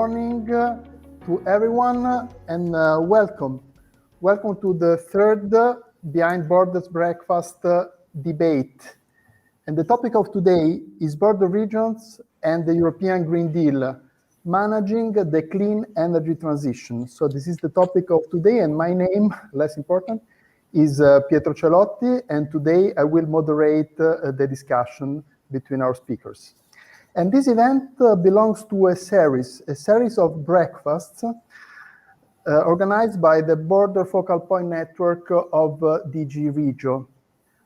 morning to everyone and welcome. Welcome to the third Behind Borders Breakfast debate. And the topic of today is border regions and the European Green Deal, managing the clean energy transition. So this is the topic of today, and my name, less important, is Pietro Celotti, and today I will moderate the discussion between our speakers. And this event belongs to a series of breakfasts organized by the Border Focal Point Network of DG REGIO.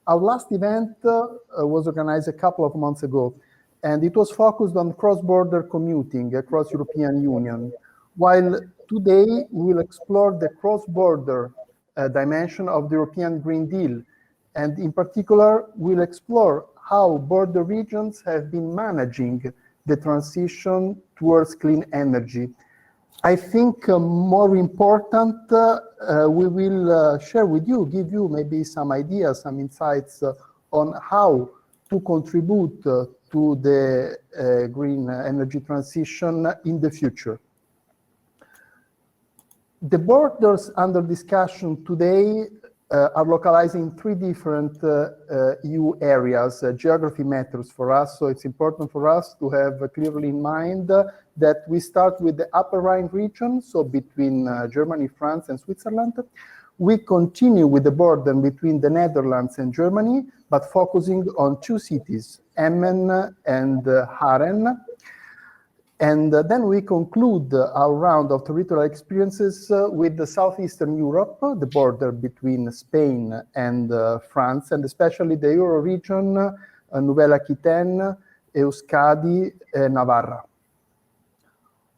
Our last event was organized a couple of months ago, and it was focused on cross-border commuting across European Union, while today we will explore the cross-border dimension of the European Green Deal, and in particular, we'll explore how border regions have been managing the transition towards clean energy. I think more important, we will share with you, give you maybe some ideas, some insights on how to contribute to the green energy transition in the future. The borders under discussion today are localized in three different EU areas. Geography matters for us, so it's important for us to have clearly in mind that we start with the Upper Rhine region, so between Germany, France, and Switzerland. We continue with the border between the Netherlands and Germany, but focusing on two cities, Emmen and Haren. And then we conclude our round of territorial experiences with the Southeastern Europe, the border between Spain and France, and especially the Euro region, Nouvelle-Aquitaine, Euskadi, Navarra.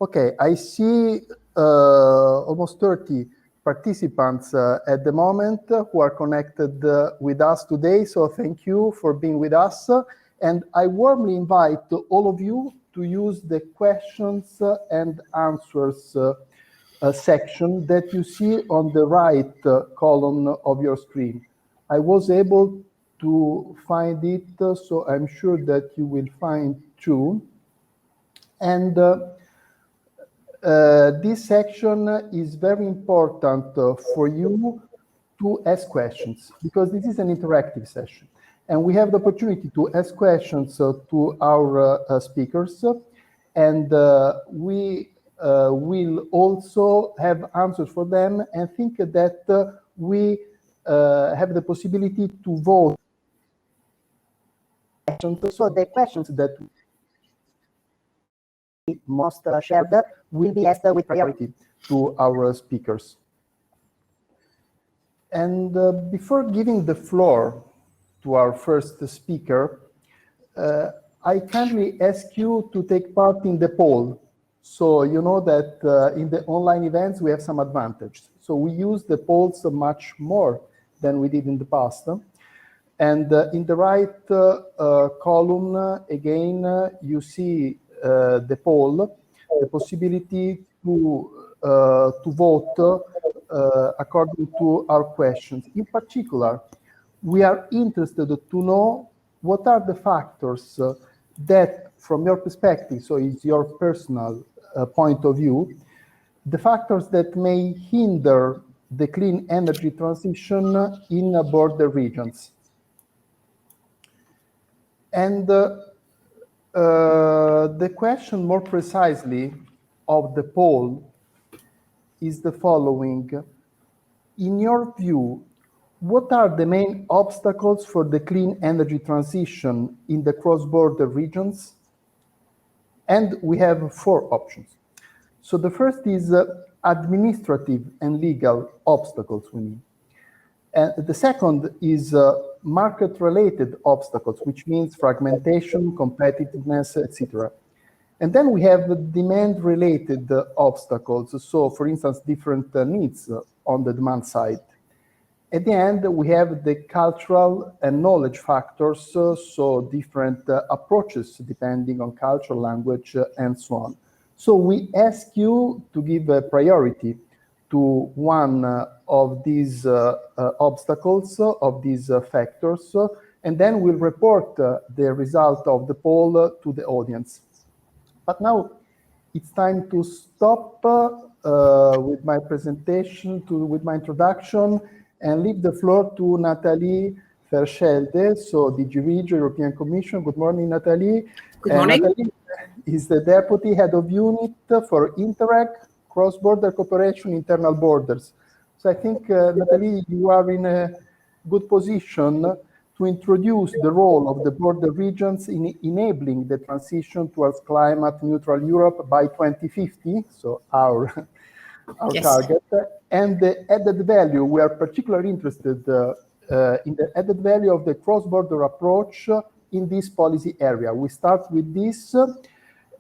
Okay, I see almost 30 participants at the moment who are connected with us today, so thank you for being with us. And I warmly invite all of you to use the questions and answers section that you see on the right column of your screen. I was able to find it, so I'm sure that you will find too. And this section is very important for you to ask questions, because this is an interactive session. And we have the opportunity to ask questions to our speakers, and we will also have answers for them, and think that we have the possibility to vote. So the questions that we most shared will be asked with priority to our speakers. And before giving the floor to our first speaker, I kindly ask you to take part in the poll. So you know that in the online events we have some advantages. So we use the polls much more than we did in the past. And in the right column, again, you see the poll, the possibility to vote according to our questions. In particular, we are interested to know what are the factors that, from your perspective, so it's your personal point of view, the factors that may hinder the clean energy transition in border regions. And the question more precisely of the poll is the following. In your view, what are the main obstacles for the clean energy transition in the cross-border regions? And we have four options. So the first is administrative and legal obstacles, we mean. And the second is market-related obstacles, which means fragmentation, competitiveness, etc. And then we have demand-related obstacles. So, for instance, different needs on the demand side. At the end, we have the cultural and knowledge factors, so different approaches depending on culture, language, and so on. So we ask you to give a priority to one of these obstacles, of these factors, and then we'll report the result of the poll to the audience. But now, it's time to stop with my presentation, with my introduction, and leave the floor to Nathalie Verschelde, so DG REGIO, European Commission. Good morning, Nathalie. Good morning. Nathalie is the Deputy Head of Unit for Interreg, Cross-Border Cooperation, Internal Borders. So I think, Nathalie, you are in a good position to introduce the role of the border regions in enabling the transition towards climate neutral Europe by 2050, so our Yes. target, and the added value. We are particularly interested in the added value of the cross-border approach in this policy area. We start with this,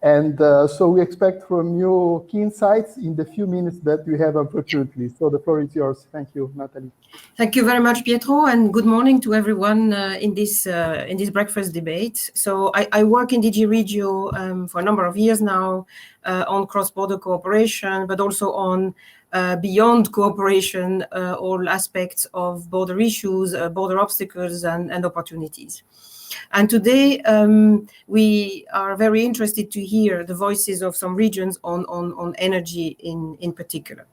and so we expect from you key insights in the few minutes that we have, unfortunately. So the floor is yours. Thank you, Nathalie. Thank you very much, Pietro, and good morning to everyone in this breakfast debate. So I work in DG REGIO for a number of years now on cross-border cooperation, but also on beyond cooperation, all aspects of border issues, border obstacles, and opportunities. And today we are very interested to hear the voices of some regions on energy in particular.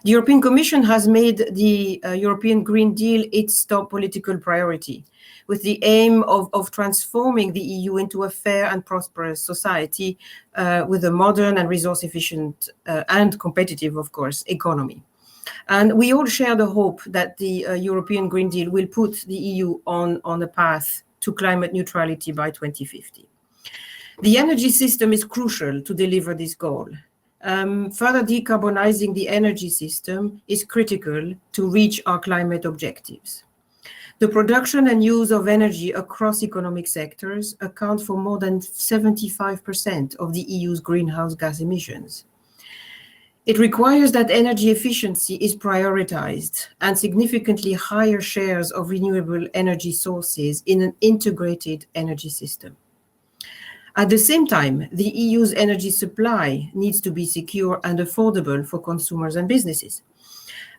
The European Commission has made the European Green Deal its top political priority, with the aim of transforming the EU into a fair and prosperous society with a modern and resource-efficient and competitive, of course, economy. And we all share the hope that the European Green Deal will put the EU on a path to climate neutrality by 2050. The energy system is crucial to deliver this goal. Further decarbonizing the energy system is critical to reach our climate objectives. The production and use of energy across economic sectors account for more than 75% of the EU's greenhouse gas emissions. It requires that energy efficiency is prioritized and significantly higher shares of renewable energy sources in an integrated energy system. At the same time, the EU's energy supply needs to be secure and affordable for consumers and businesses.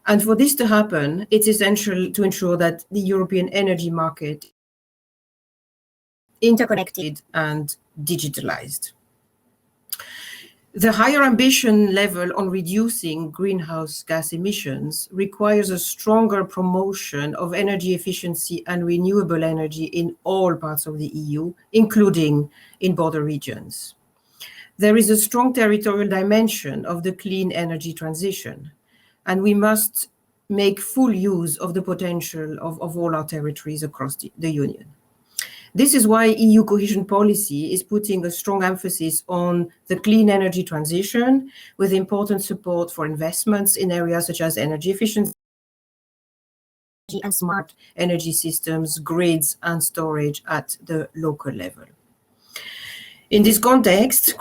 And for this to happen, it's essential to ensure that the European energy market is interconnected and digitalized. The higher ambition level on reducing greenhouse gas emissions requires a stronger promotion of energy efficiency and renewable energy in all parts of the EU, including in border regions. There is a strong territorial dimension of the clean energy transition, and we must make full use of the potential of all our territories across the Union. This is why EU cohesion policy is putting a strong emphasis on the clean energy transition, with important support for investments in areas such as energy efficiency and smart energy systems, grids, and storage at the local level. In this context,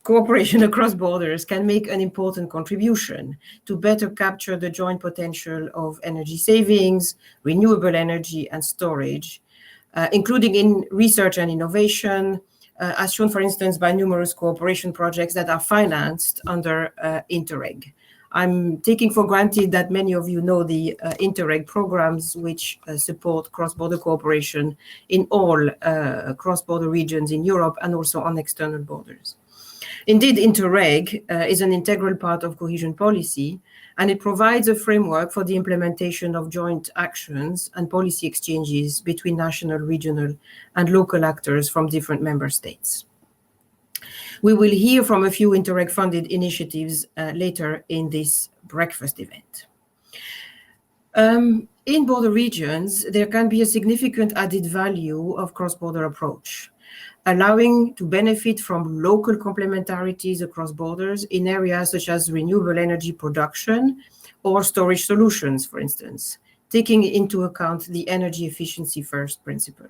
cooperation across borders can make an important contribution to better capture the joint potential of energy savings, renewable energy, and storage, including in research and innovation, as shown, for instance, by numerous cooperation projects that are financed under Interreg. I'm taking for granted that many of you know the Interreg programs, which support cross-border cooperation in all cross-border regions in Europe and also on external borders. Indeed, Interreg is an integral part of cohesion policy, and it provides a framework for the implementation of joint actions and policy exchanges between national, regional, and local actors from different member states. We will hear from a few Interreg-funded initiatives later in this breakfast event. In border regions, there can be a significant added value of cross-border approach, allowing to benefit from local complementarities across borders in areas such as renewable energy production or storage solutions, for instance, taking into account the energy efficiency first principle.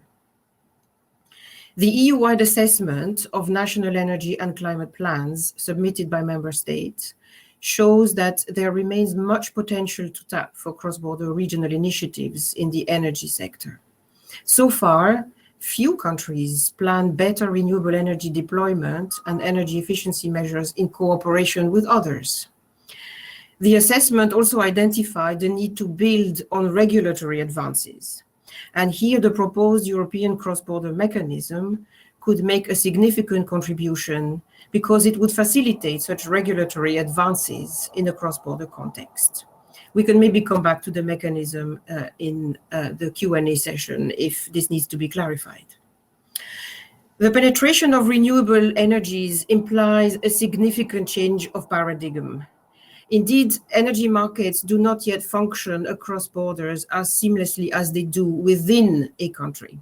The EU-wide assessment of national energy and climate plans submitted by member states shows that there remains much potential to tap for cross-border regional initiatives in the energy sector. So far, few countries plan better renewable energy deployment and energy efficiency measures in cooperation with others. The assessment also identified the need to build on regulatory advances. And here the proposed European cross-border mechanism could make a significant contribution because it would facilitate such regulatory advances in a cross-border context. We can maybe come back to the mechanism in the Q&A session if this needs to be clarified. The penetration of renewable energies implies a significant change of paradigm. Indeed, energy markets do not yet function across borders as seamlessly as they do within a country.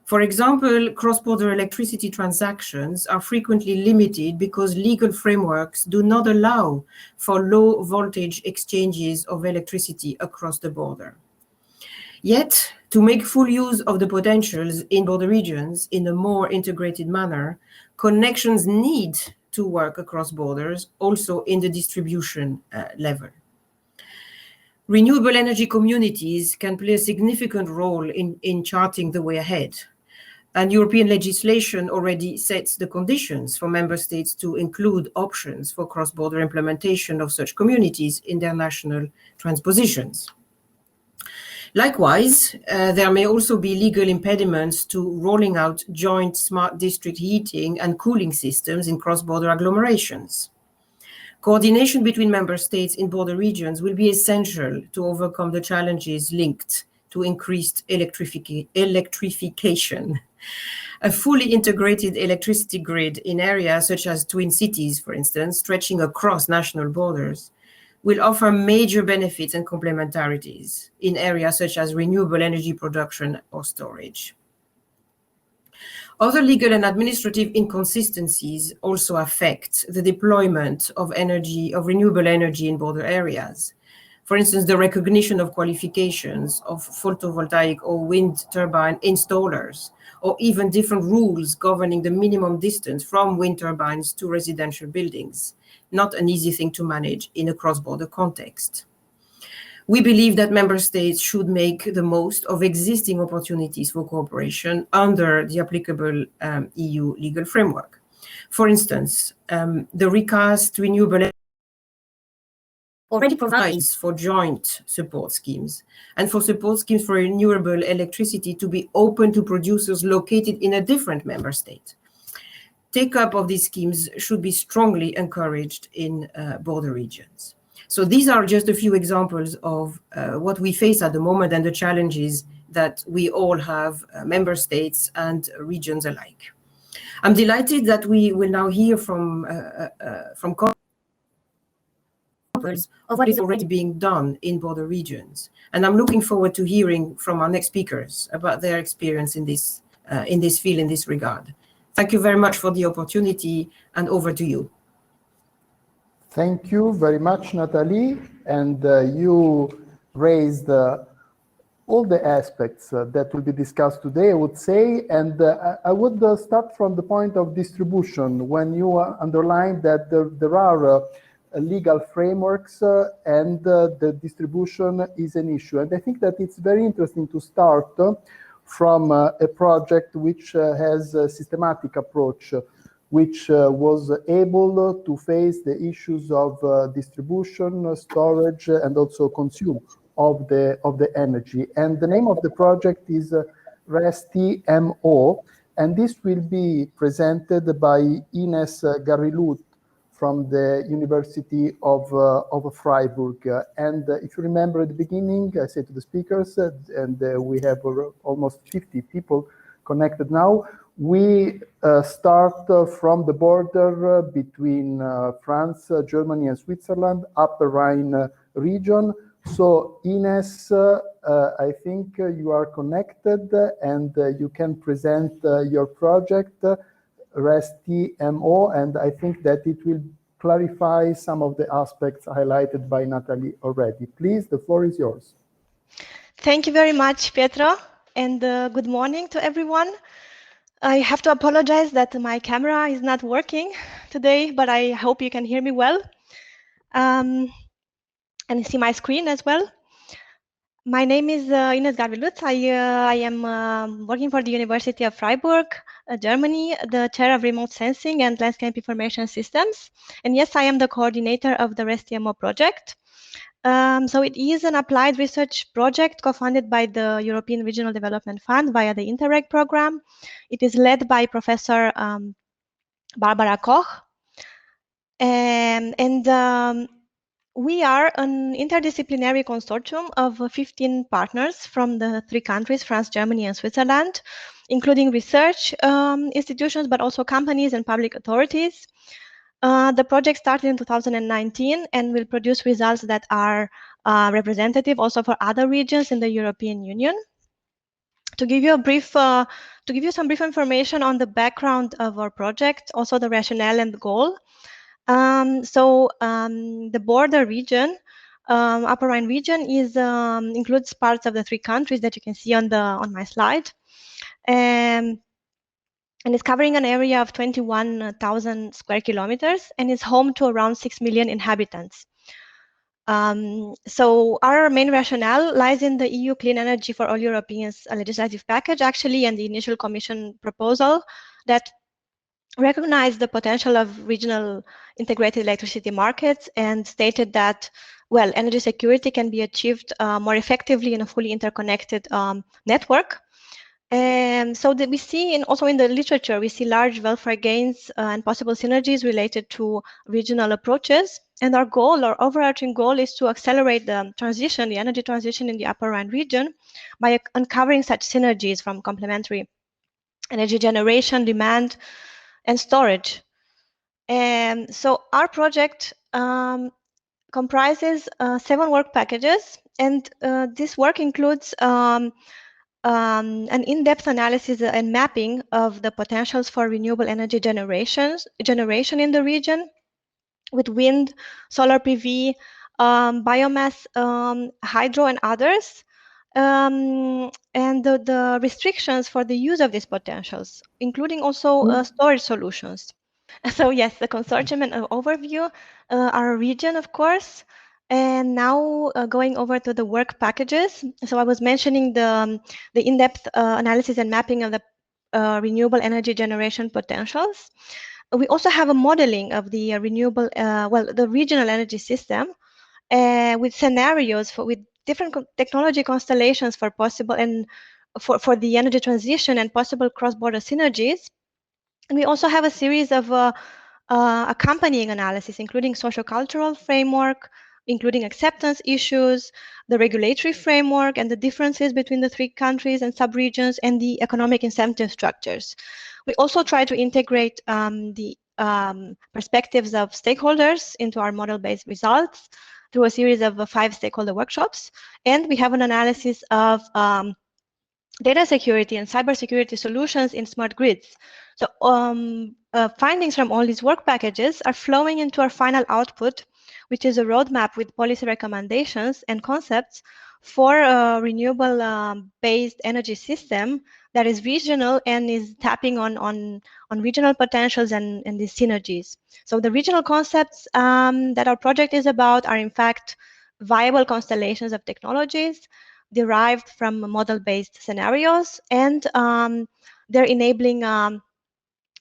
For example, cross-border electricity transactions are frequently limited because legal frameworks do not allow for low voltage exchanges of electricity across the border. Yet, to make full use of the potentials in border regions in a more integrated manner, connections need to work across borders, also in the distribution level. Renewable energy communities can play a significant role in charting the way ahead. And European legislation already sets the conditions for member states to include options for cross-border implementation of such communities in their national transpositions. Likewise, there may also be legal impediments to rolling out joint smart district heating and cooling systems in cross-border agglomerations. Coordination between member states in border regions will be essential to overcome the challenges linked to increased electrification. A fully integrated electricity grid in areas such as twin cities, for instance, stretching across national borders, will offer major benefits and complementarities in areas such as renewable energy production or storage. Other legal and administrative inconsistencies also affect the deployment of renewable energy in border areas. For instance, the recognition of qualifications of photovoltaic or wind turbine installers, or even different rules governing the minimum distance from wind turbines to residential buildings. Not an easy thing to manage in a cross-border context. We believe that member states should make the most of existing opportunities for cooperation under the applicable EU legal framework. For instance, the recast renewable already provides for joint support schemes and for support schemes for renewable electricity to be open to producers located in a different member state. Take-up of these schemes should be strongly encouraged in border regions. So these are just a few examples of what we face at the moment and the challenges that we all have, member states and regions alike. I'm delighted that we will now hear from of what is already being done in border regions. And I'm looking forward to hearing from our next speakers about their experience in this field, in this regard. Thank you very much for the opportunity, and over to you. Thank you very much, Nathalie. And you raised all the aspects that will be discussed today, I would say. And I would start from the point of distribution, when you underlined that there are legal frameworks and the distribution is an issue. And I think that it's very interesting to start from a project which has a systematic approach, which was able to face the issues of distribution, storage, and also consume of the energy. And the name of the project is RES-TMO, and this will be presented by Ines Garrilut from the University of Freiburg. And if you remember at the beginning, I said to the speakers, and we have almost 50 people connected now, we start from the border between France, Germany, and Switzerland, Upper Rhine region. So Ines, I think you are connected and you can present your project, RES-TMO, and I think that it will clarify some of the aspects highlighted by Nathalie already. Please, the floor is yours. Thank you very much, Pietro, and good morning to everyone. I have to apologize that my camera is not working today, but I hope you can hear me well and see my screen as well. My name is Ines Garrilut. I am working for the University of Freiburg, Germany, the chair of remote sensing and landscape information systems. And yes, I am the coordinator of the RES-TMO project. So it is an applied research project co-funded by the European Regional Development Fund via the Interreg program. It is led by Professor Barbara Koch. We are an interdisciplinary consortium of 15 partners from the 3 countries, France, Germany, and Switzerland, including research institutions, but also companies and public authorities. The project started in 2019 and will produce results that are representative also for other regions in the European Union. To give you some brief information on the background of our project, also the rationale and the goal. The border region, Upper Rhine region, includes parts of the 3 countries that you can see on my slide, and is covering an area of 21,000 square kilometers and is home to around 6 million inhabitants. So our main rationale lies in the EU Clean Energy for All Europeans legislative package, actually, and the initial Commission proposal that recognized the potential of regional integrated electricity markets and stated that, well, energy security can be achieved more effectively in a fully interconnected network. And so that we see, also in the literature, we see large welfare gains and possible synergies related to regional approaches. And our overarching goal is to accelerate the energy transition in the Upper Rhine region by uncovering such synergies from complementary energy generation, demand, and storage. And so our project comprises 7 work packages, and this work includes an in-depth analysis and mapping of the potentials for renewable energy generation in the region with wind, solar PV, biomass, hydro, and others, and the restrictions for the use of these potentials, including also storage solutions. So yes, the consortium and overview, our region, of course. And now going over to the work packages. So I was mentioning the in-depth analysis and mapping of the renewable energy generation potentials. We also have a modeling of the the regional energy system with scenarios with different technology constellations for possible and for the energy transition and possible cross-border synergies. And we also have a series of accompanying analysis, including socio-cultural framework, including acceptance issues, the regulatory framework, and the differences between the 3 countries and subregions, and the economic incentive structures. We also try to integrate the perspectives of stakeholders into our model-based results through a series of 5 stakeholder workshops. And we have an analysis of data security and cybersecurity solutions in smart grids. So findings from all these work packages are flowing into our final output, which is a roadmap with policy recommendations and concepts for a renewable-based energy system that is regional and is tapping on regional potentials and these synergies. So the regional concepts that our project is about are, in fact, viable constellations of technologies derived from model-based scenarios, and they're enabling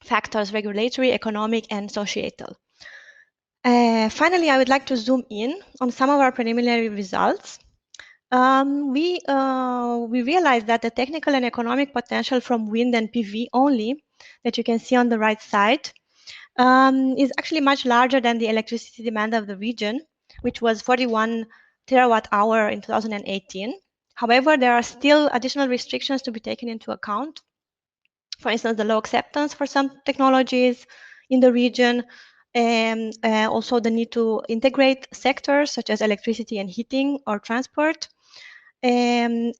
factors, regulatory, economic, and societal. Finally, I would like to zoom in on some of our preliminary results. We realized that the technical and economic potential from wind and PV only, that you can see on the right side, is actually much larger than the electricity demand of the region, which was 41 terawatt-hour in 2018. However, there are still additional restrictions to be taken into account. For instance, the low acceptance for some technologies in the region, and also the need to integrate sectors such as electricity and heating or transport, and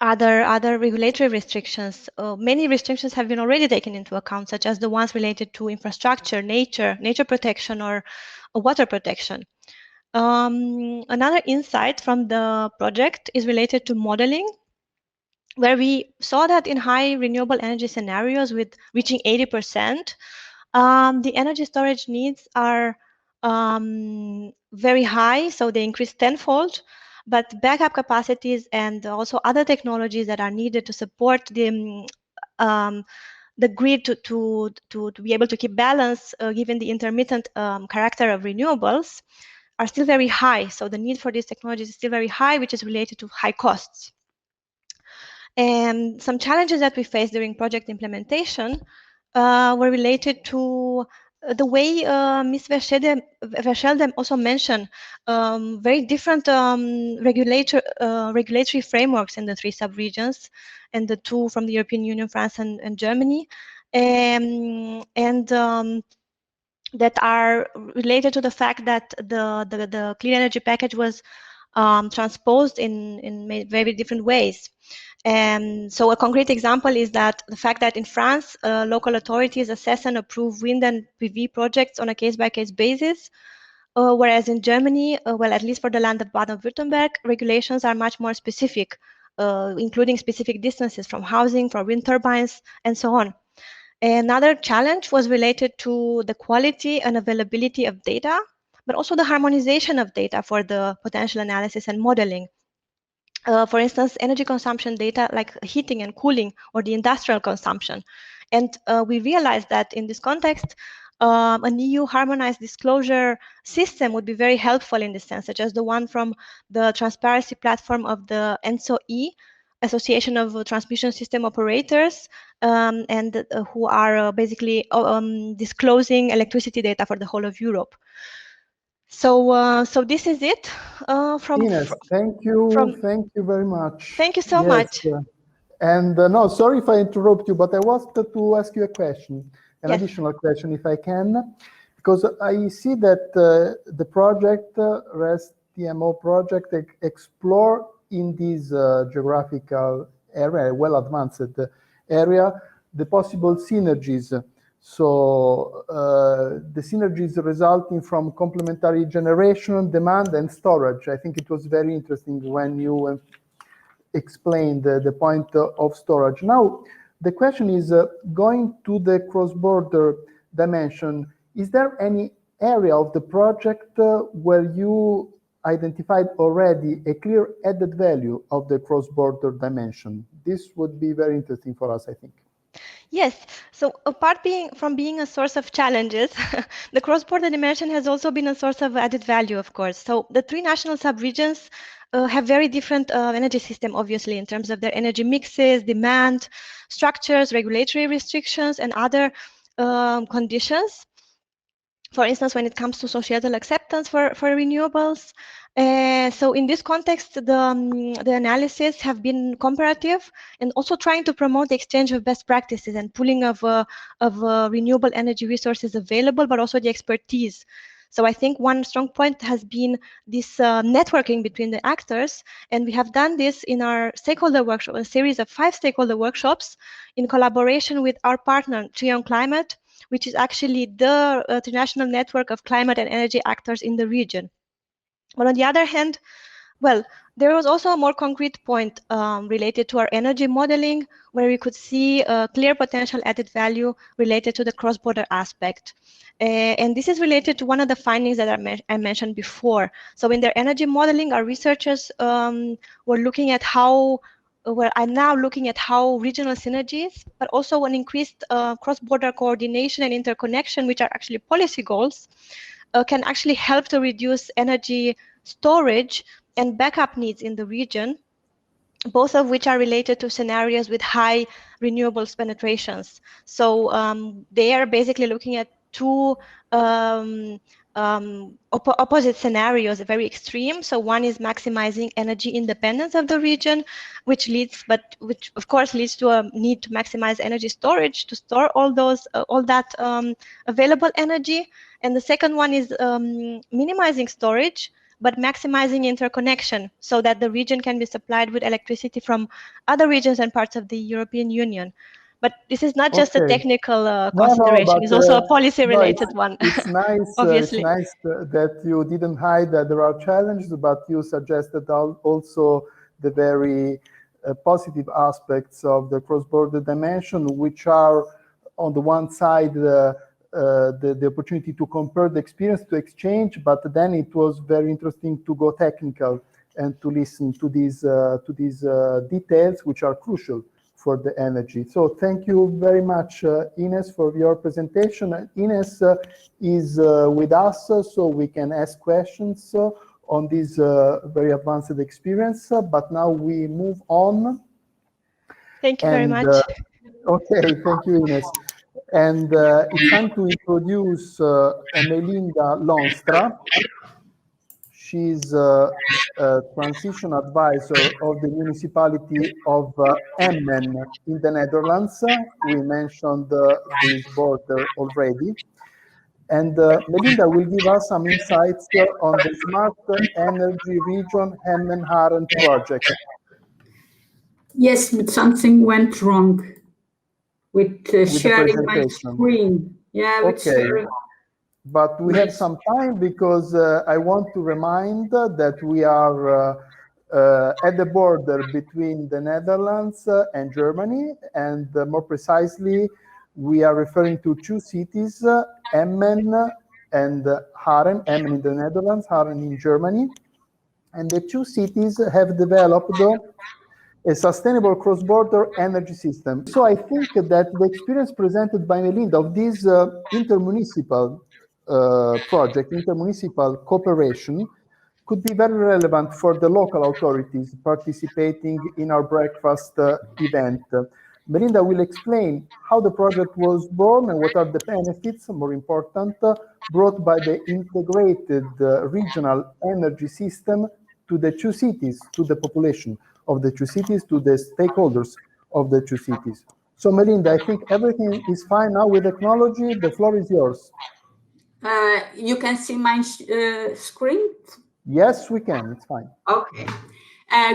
other regulatory restrictions. Many restrictions have been already taken into account, such as the ones related to infrastructure, nature protection, or water protection. Another insight from the project is related to modeling, where we saw that in high renewable energy scenarios with reaching 80%, the energy storage needs are very high, so they increase tenfold, but backup capacities and also other technologies that are needed to support the the grid to be able to keep balance, given the intermittent character of renewables, are still very high. So the need for these technologies is still very high, which is related to high costs. And some challenges that we faced during project implementation were related to the way Ms. Verscheldem also mentioned, very different regulatory frameworks in the 3 sub-regions, and the 2 from the European Union, France and Germany, that are related to the fact that the clean energy package was transposed in very different ways. So a concrete example is that the fact that in France, local authorities assess and approve wind and PV projects on a case-by-case basis, whereas in Germany, well, at least for the land of Baden-Württemberg, regulations are much more specific, including specific distances from housing, for wind turbines, and so on. Another challenge was related to the quality and availability of data, but also the harmonization of data for the potential analysis and modeling. For instance, energy consumption data like heating and cooling, or the industrial consumption. And we realized that in this context, an EU harmonized disclosure system would be very helpful in this sense, such as the one from the transparency platform of the ENSO-E, Association of Transmission System Operators, and who are basically disclosing electricity data for the whole of Europe. So, so this is it from Ines, thank you very much. Thank you so much. And no, sorry if I interrupt you, but I wanted to ask you a question, an Yes. additional question, if I can, because I see that the project, RES-TMO project, explore in this geographical area, well advanced area, the possible synergies. So the synergies resulting from complementary generation, demand, and storage. I think it was very interesting when you explained the point of storage. Now, the question is, going to the cross-border dimension, is there any area of the project where you identified already a clear added value of the cross-border dimension? This would be very interesting for us, I think. Yes, so apart from being a source of challenges, the cross-border dimension has also been a source of added value, of course. So the 3 national sub-regions have very different energy system, obviously, in terms of their energy mixes, demand, structures, regulatory restrictions, and other conditions. For instance, when it comes to societal acceptance for renewables. So in this context, the analysis have been comparative and also trying to promote the exchange of best practices and pooling of renewable energy resources available, but also the expertise. So I think one strong point has been this networking between the actors, and we have done this in our stakeholder workshop, a series of 5 stakeholder workshops in collaboration with our partner, Trion Climate, which is actually the international network of climate and energy actors in the region. But on the other hand, well, there was also a more concrete point related to our energy modeling, where we could see a clear potential added value related to the cross-border aspect. And this is related to one of the findings that I mentioned before. So in their energy modeling, our researchers were looking at how I'm now looking at how regional synergies, but also an increased cross-border coordination and interconnection, which are actually policy goals, can actually help to reduce energy storage and backup needs in the region, both of which are related to scenarios with high renewables penetrations. So they are basically looking at 2 opposite scenarios, very extreme. So one is maximizing energy independence of the region, which of course leads to a need to maximize energy storage to store all that available energy. And the second one is minimizing storage, but maximizing interconnection so that the region can be supplied with electricity from other regions and parts of the European Union. But this is not just a technical consideration, it's also a policy-related one. It's nice, obviously. It's nice that you didn't hide that there are challenges, but you suggested also the very positive aspects of the cross-border dimension, which are, on the one side, the opportunity to compare the experience, to exchange, but then it was very interesting to go technical and to listen to these details, which are crucial for the energy. So thank you very much, Ines, for your presentation. Ines is with us, so we can ask questions on this very advanced experience. But now we move on. Thank you very much. Okay, thank you, Ines. And it's time to introduce Melinda Lonstra. She's a transition advisor of the municipality of Emmen in the Netherlands. We mentioned this border already. And Melinda will give us some insights on the Smart Energy Region Emmen-Haren project. Yes, but something went wrong with sharing my screen. Yeah, with sharing. But we have some time because I want to remind that we are at the border between the Netherlands and Germany, and more precisely, we are referring to two cities, Emmen and Haren, Emmen in the Netherlands, Haren in Germany. And the two cities have developed a sustainable cross-border energy system. So I think that the experience presented by Melinda of this intermunicipal project, intermunicipal cooperation, could be very relevant for the local authorities participating in our breakfast event. Melinda will explain how the project was born and what are the benefits, more important, brought by the integrated regional energy system to the two cities, to the population of the two cities, to the stakeholders of the two cities. So Melinda, I think everything is fine now with technology. The floor is yours. You can see my screen? Yes, we can. It's fine. Okay.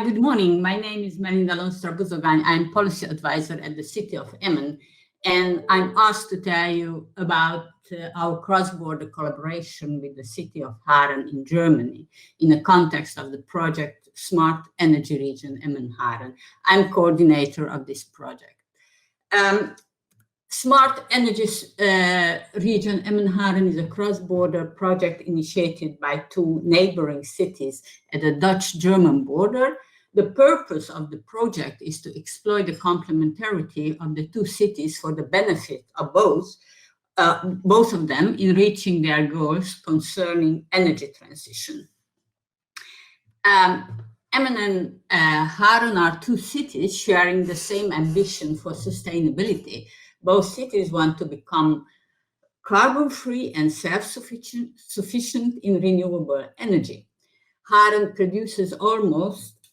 Good morning. My name is Melinda Lonstra-Buzogány. I'm policy advisor at the city of Emmen, and I'm asked to tell you about our cross-border collaboration with the city of Haren in Germany in the context of the project Smart Energy Region Emmen-Haren. I'm coordinator of this project. Smart Energy Region Emmen-Haren is a cross-border project initiated by two neighboring cities at the Dutch-German border. The purpose of the project is to exploit the complementarity of the two cities for the benefit of both of them in reaching their goals concerning energy transition. Emmen and Haren are two cities sharing the same ambition for sustainability. Both cities want to become carbon-free and self-sufficient in renewable energy. Haren produces almost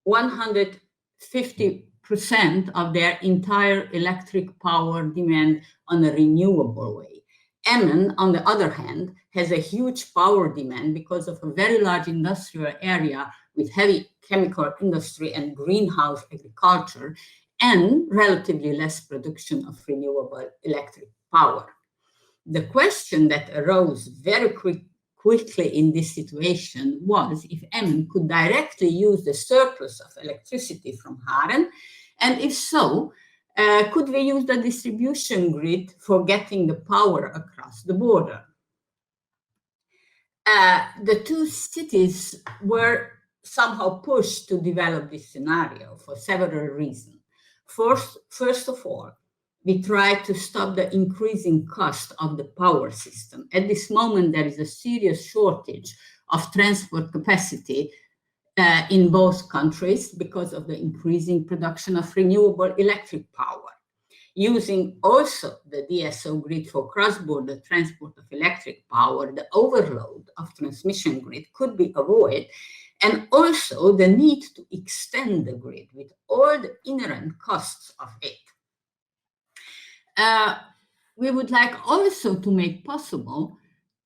150% of their entire electric power demand on a renewable way. Emmen, on the other hand, has a huge power demand because of a very large industrial area with heavy chemical industry and greenhouse agriculture, and relatively less production of renewable electric power. The question that arose very quickly in this situation was if Emmen could directly use the surplus of electricity from Haren, and if so, could we use the distribution grid for getting the power across the border? The two cities were somehow pushed to develop this scenario for several reasons. First of all, we tried to stop the increasing cost of the power system. At this moment, there is a serious shortage of transport capacity in both countries because of the increasing production of renewable electric power. Using also the DSO grid for cross-border transport of electric power, the overload of transmission grid could be avoided, and also the need to extend the grid with all the inherent costs of it. We would like also to make possible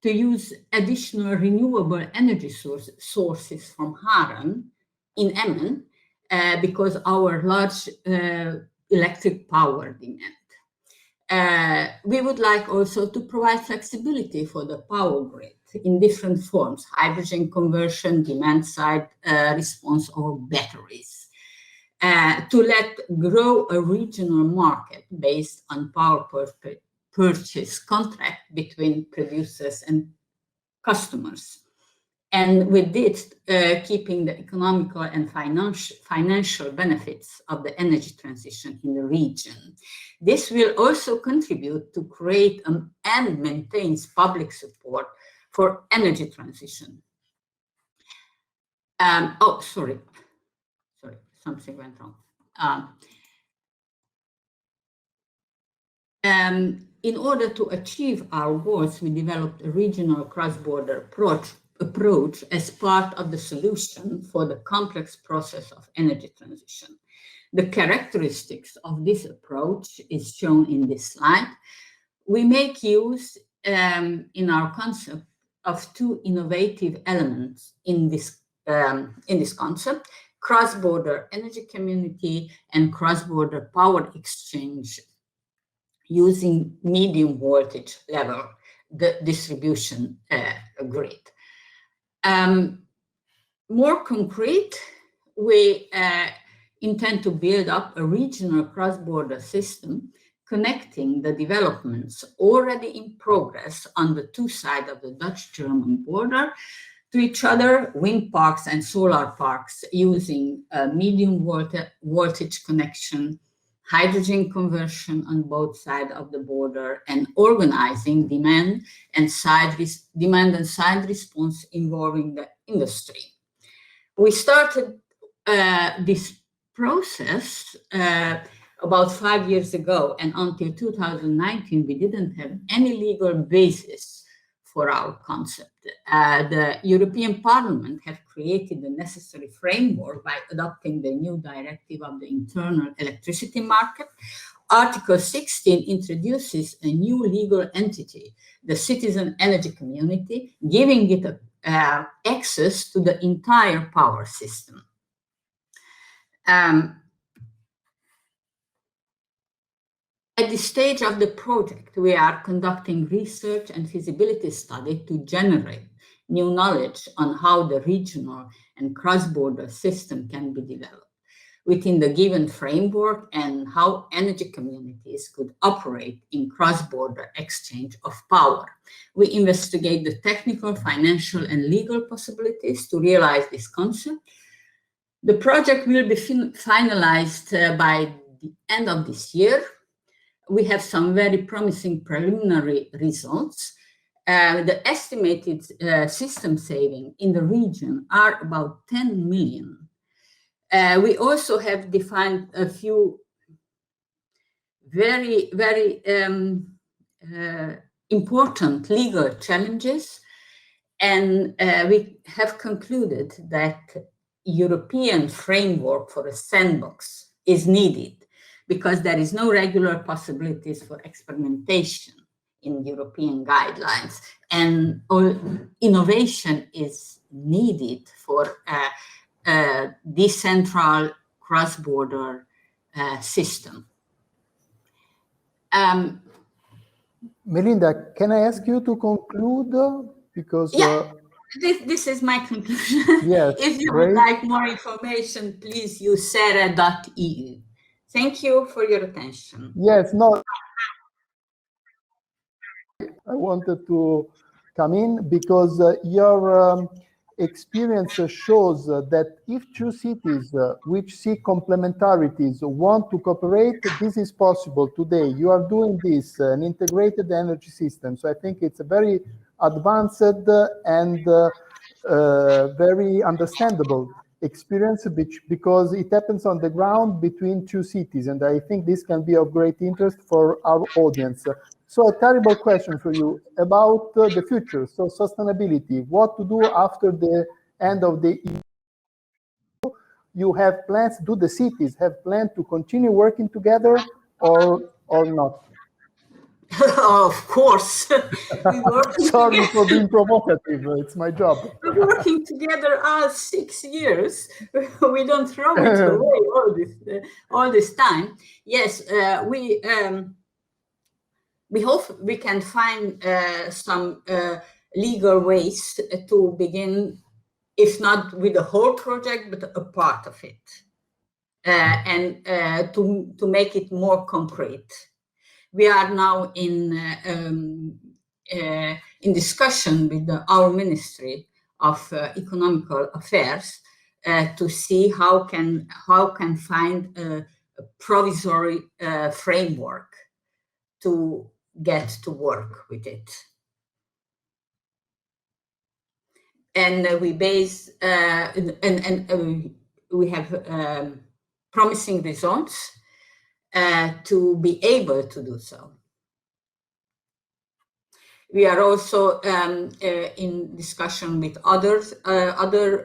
to use additional renewable energy sources from Haren in Emmen because our large electric power demand. We would like also to provide flexibility for the power grid in different forms, hydrogen conversion, demand side response, or batteries, to let grow a regional market based on power purchase contract between producers and customers. and with this, keeping the economical and financial benefits of the energy transition in the region. This will also contribute to create and maintains public support for energy transition. Oh, sorry, something went wrong. In order to achieve our goals, we developed a regional cross-border approach as part of the solution for the complex process of energy transition. The characteristics of this approach is shown in this slide. We make use in our concept of two innovative elements in this concept: cross-border energy community and cross-border power exchange using medium voltage level, the distribution grid. More concrete, we intend to build up a regional cross-border system connecting the developments already in progress on the two sides of the Dutch-German border to each other, wind parks and solar parks using a medium voltage connection, hydrogen conversion on both sides of the border, and organizing demand and side response involving the industry. We started this process about 5 years ago, and until 2019, we didn't have any legal basis for our concept. The European Parliament have created the necessary framework by adopting the new directive of the internal electricity market. Article 16 introduces a new legal entity, the citizen energy community, giving it access to the entire power system. At this stage of the project, we are conducting research and feasibility study to generate new knowledge on how the regional and cross-border system can be developed within the given framework and how energy communities could operate in cross-border exchange of power. We investigate the technical, financial, and legal possibilities to realize this concept. The project will be finalized by the end of this year. We have some very promising preliminary results. The estimated system saving in the region are about 10 million. We also have defined a few very, very important legal challenges, and we have concluded that European framework for a sandbox is needed, because there is no regular possibilities for experimentation in European guidelines, and innovation is needed for a decentral cross-border system. Melinda, can I ask you to conclude? Because this is my conclusion. Yes, if you great. would like more information, please use SEREH.eu. Thank you for your attention. Yes, no, I wanted to come in because your experience shows that if two cities which see complementarities want to cooperate, this is possible today. You are doing this, an integrated energy system. So I think it's a very advanced and very understandable experience, because it happens on the ground between two cities, and I think this can be of great interest for our audience. So a terrible question for you about the future, so sustainability, what to do after the end of the EU. You have plans, do the cities have plans to continue working together or not? Of course. Sorry for being provocative, it's my job. We're working together all 6 years. We don't throw it away all this time. Yes, we hope we can find some legal ways to begin, if not with the whole project, but a part of it, and to make it more concrete. We are now in discussion with our Ministry of Economical Affairs to see how can find a provisory framework to get to work with it. And we base we have promising results to be able to do so. We are also in discussion with other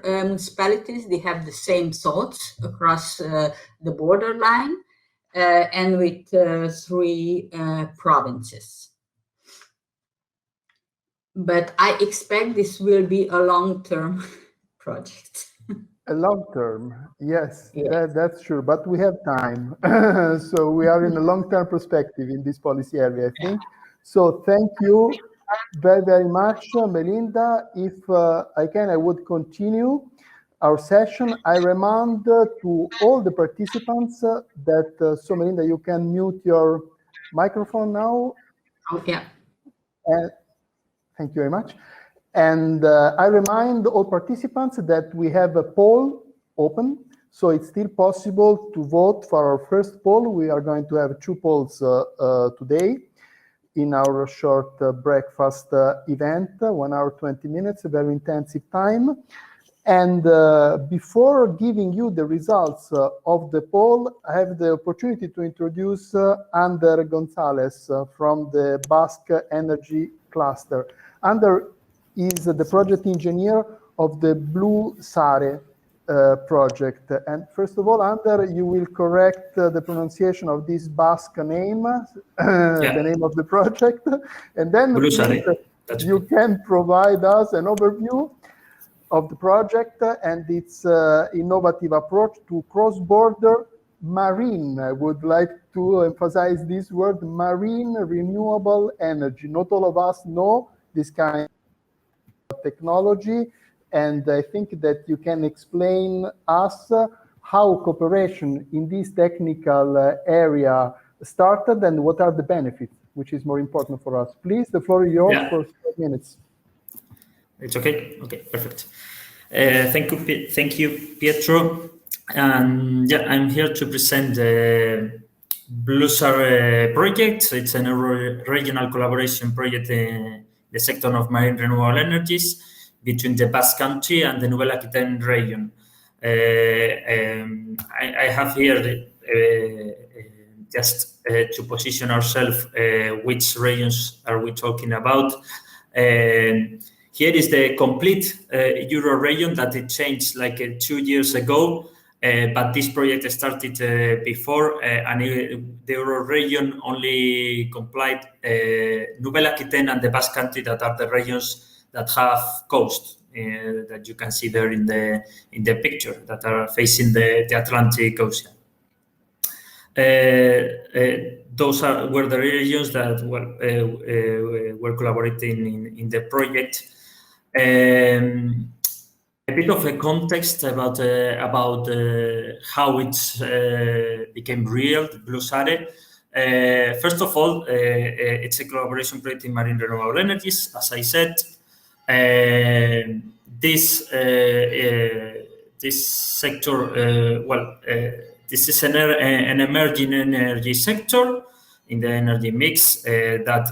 municipalities. They have the same thoughts across the borderline, and with 3 provinces. But I expect this will be a long-term project. A long term, yes, Yes. that's true, but we have time. So we are in a long-term perspective in this policy area, I think. So thank you very, very much, Melinda. If I can, I would continue our session. I remind to all the participants that, so Melinda, you can mute your microphone now. Oh, yeah. Thank you very much. And I remind all participants that we have a poll open, so it's still possible to vote for our first poll. We are going to have 2 polls today in our short breakfast event, 1 hour, 20 minutes, a very intensive time. And before giving you the results of the poll, I have the opportunity to introduce Ander Gonzalez from the Basque Energy Cluster. Ander is the project engineer of the BLUSARE project. And first of all, Ander, you will correct the pronunciation of this Basque name, the name of the project. And then you can provide us an overview of the project and its innovative approach to cross-border marine. I would like to emphasize this word, marine renewable energy. Not all of us know this kind of technology, and I think that you can explain us how cooperation in this technical area started and what are the benefits, which is more important for us. Please, the floor is yours for 4 minutes. It's okay. Okay, perfect. Thank you, Pietro. And yeah, I'm here to present the BLUSARE project. It's a regional collaboration project in the sector of marine renewable energies between the Basque Country and the Nouvelle Aquitaine region. I have here just to position ourselves which regions are we talking about. Here is the complete Euro region that it changed like 2 years ago, but this project started before, and the Euro region only complied Nouvelle Aquitaine and the Basque Country, that are the regions that have coast that you can see there in the picture, that are facing the Atlantic Ocean. Those were the regions that were collaborating in the project. A bit of a context about how it became real, BLUSARE. First of all, it's a collaboration project in marine renewable energies. As I said, this sector, this is an emerging energy sector in the energy mix that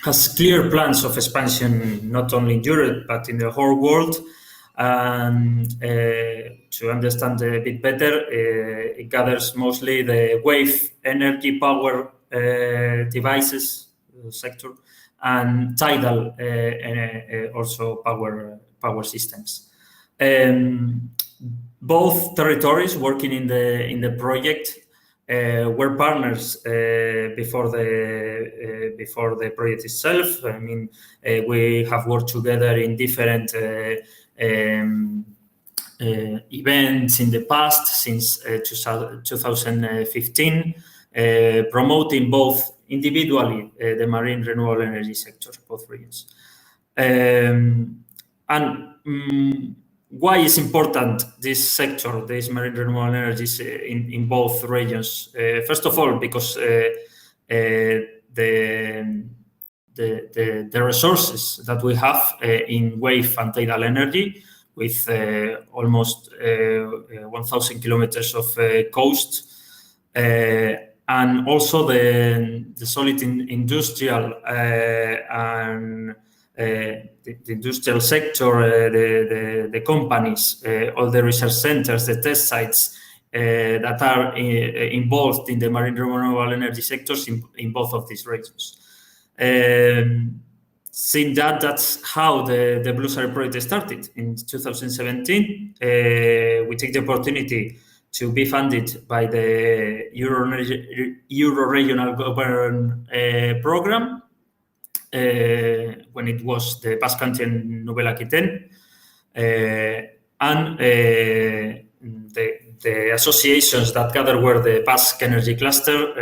has clear plans of expansion, not only in Europe, but in the whole world. And to understand a bit better, it gathers mostly the wave energy power devices sector and tidal also power systems. Both territories working in the project were partners before the project itself. I mean, we have worked together in different events in the past since 2015, promoting both individually the marine renewable energy sector, both regions. Why is important this sector, this marine renewable energies in both regions? First of all, because the the resources that we have in wave and tidal energy, with almost 1,000 kilometers of coast, and also the solid industrial and the industrial sector, the companies, all the research centers, the test sites that are involved in the marine renewable energy sectors in both of these regions. Seeing that's how the BLUSARE project started in 2017. We take the opportunity to be funded by the Euro Regional Government Program when it was the Basque Country and Nouvelle Aquitaine, and the associations that gathered were the Basque Energy Cluster,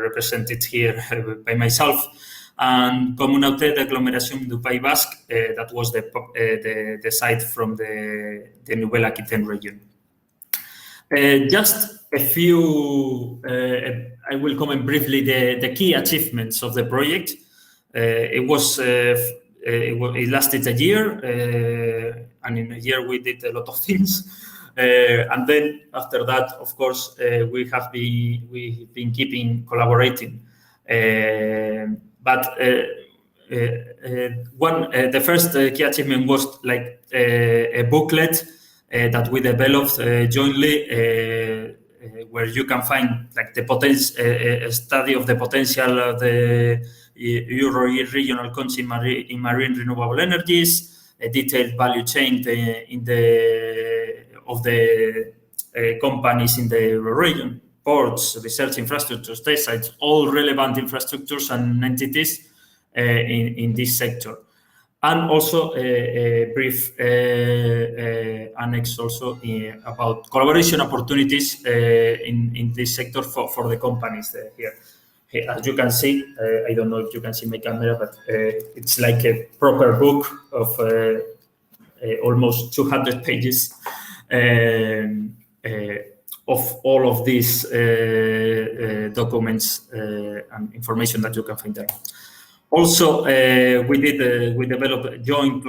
represented here by myself, and Communauté d'Agglomération du Pays Basque, that was the site from the Nouvelle Aquitaine region. Just a few, I will comment briefly the key achievements of the project. It lasted a year, and in a year we did a lot of things. And then after that, of course, we've been keeping collaborating. But the first key achievement was like a booklet that we developed jointly, where you can find like the a study of the potential of the Euro Regional Council in marine renewable energies, a detailed value chain of the companies in the region, ports, research infrastructures, test sites, all relevant infrastructures and entities in this sector. And also a brief annex also about collaboration opportunities in this sector for the companies here. As you can see, I don't know if you can see my camera, but it's like a proper book of almost 200 pages of all of these documents and information that you can find there. Also, we developed joint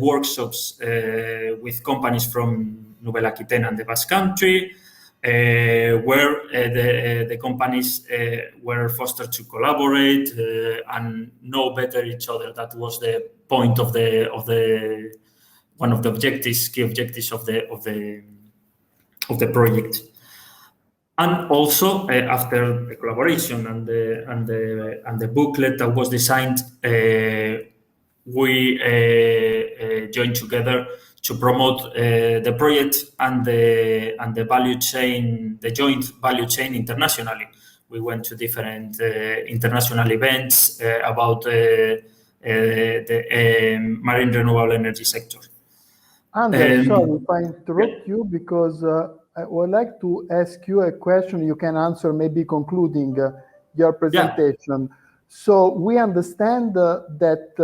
workshops with companies from Nouvelle Aquitaine and the Basque Country, where the companies were fostered to collaborate and know better each other. That was the point of one of the key objectives of the project. And also, after the collaboration and the booklet that was designed, we joined together to promote the project and the value chain, the joint value chain internationally. We went to different international events about the marine renewable energy sector. Anders, sorry if I interrupt you, because I would like to ask you a question you can answer, maybe concluding your presentation. Yeah. So we understand that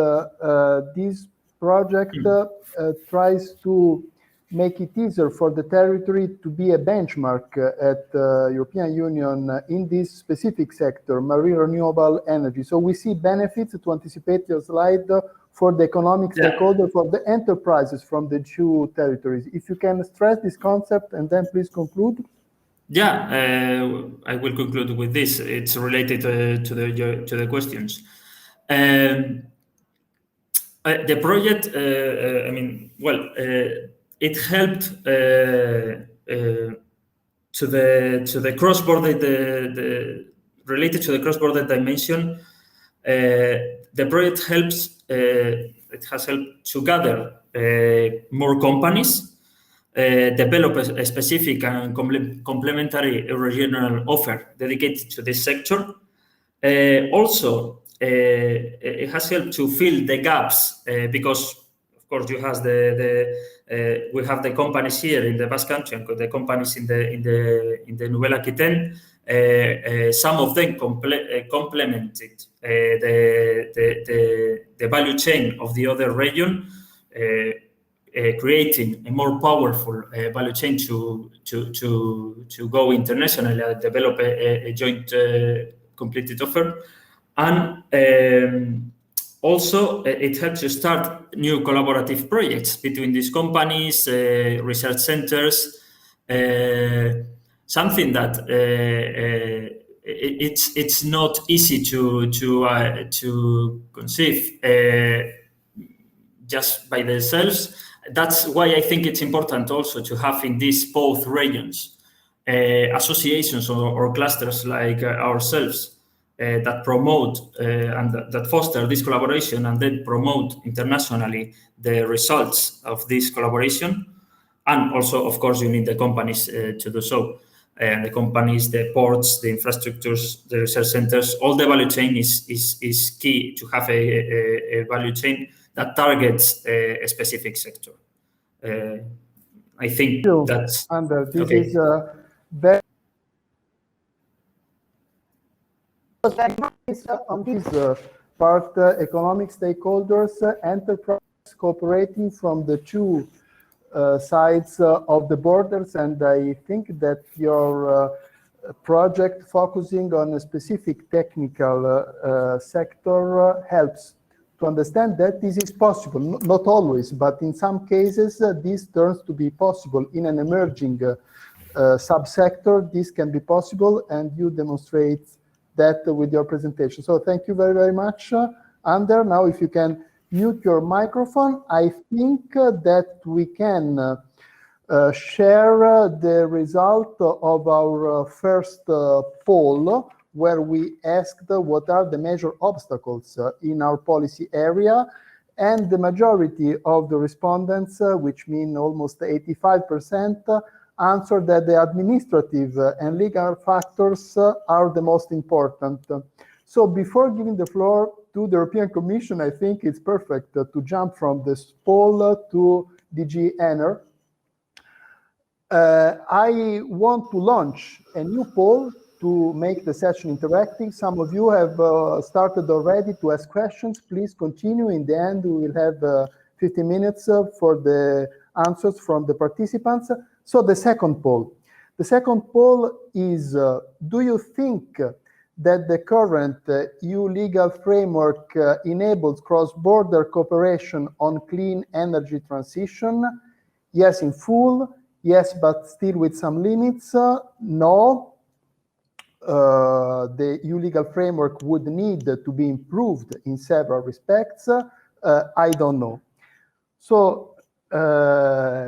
this project tries to make it easier for the territory to be a benchmark at the European Union in this specific sector, marine renewable energy. So we see benefits, to anticipate your slide, for the economic stakeholder, for the enterprises from the two territories. If you can stress this concept and then please conclude. Yeah, I will conclude with this. It's related to the questions. The project, I mean, well, it helped to the cross-border, related to the cross-border dimension. The project helps. It has helped to gather more companies, develop a specific and complementary regional offer dedicated to this sector. Also, it has helped to fill the gaps because, of course, you have we have the companies here in the Basque Country and the companies in the Nouvelle Aquitaine. Some of them complemented the value chain of the other region, creating a more powerful value chain to go internationally and develop a joint completed offer. And also, it helps you start new collaborative projects between these companies, research centers, something that it's not easy to conceive just by themselves. That's why I think it's important also to have in these both regions associations or clusters like ourselves that promote and that foster this collaboration and then promote internationally the results of this collaboration. And also, of course, you need the companies to do so. And the companies, the ports, the infrastructures, the research centers, all the value chain is key to have a value chain that targets a specific sector. I think that's... Ander, this okay. is very... On this part, economic stakeholders, enterprise cooperating from the two sides of the borders, and I think that your project focusing on a specific technical sector helps to understand that this is possible, not always, but in some cases this turns to be possible in an emerging subsector. This can be possible, and you demonstrate that with your presentation. So thank you very, very much, Ander. Now, if you can mute your microphone, I think that we can share the result of our first poll, where we asked what are the major obstacles in our policy area. And the majority of the respondents, which mean almost 85%, answered that the administrative and legal factors are the most important. So before giving the floor to the European Commission, I think it's perfect to jump from this poll to DG ENER. I want to launch a new poll to make the session interactive. Some of you have started already to ask questions. Please continue. In the end, we will have 15 minutes for the answers from the participants. So the second poll. The second poll is, do you think that the current EU legal framework enables cross-border cooperation on clean energy transition? Yes, in full. Yes, but still with some limits. No. The EU legal framework would need to be improved in several respects. I don't know. So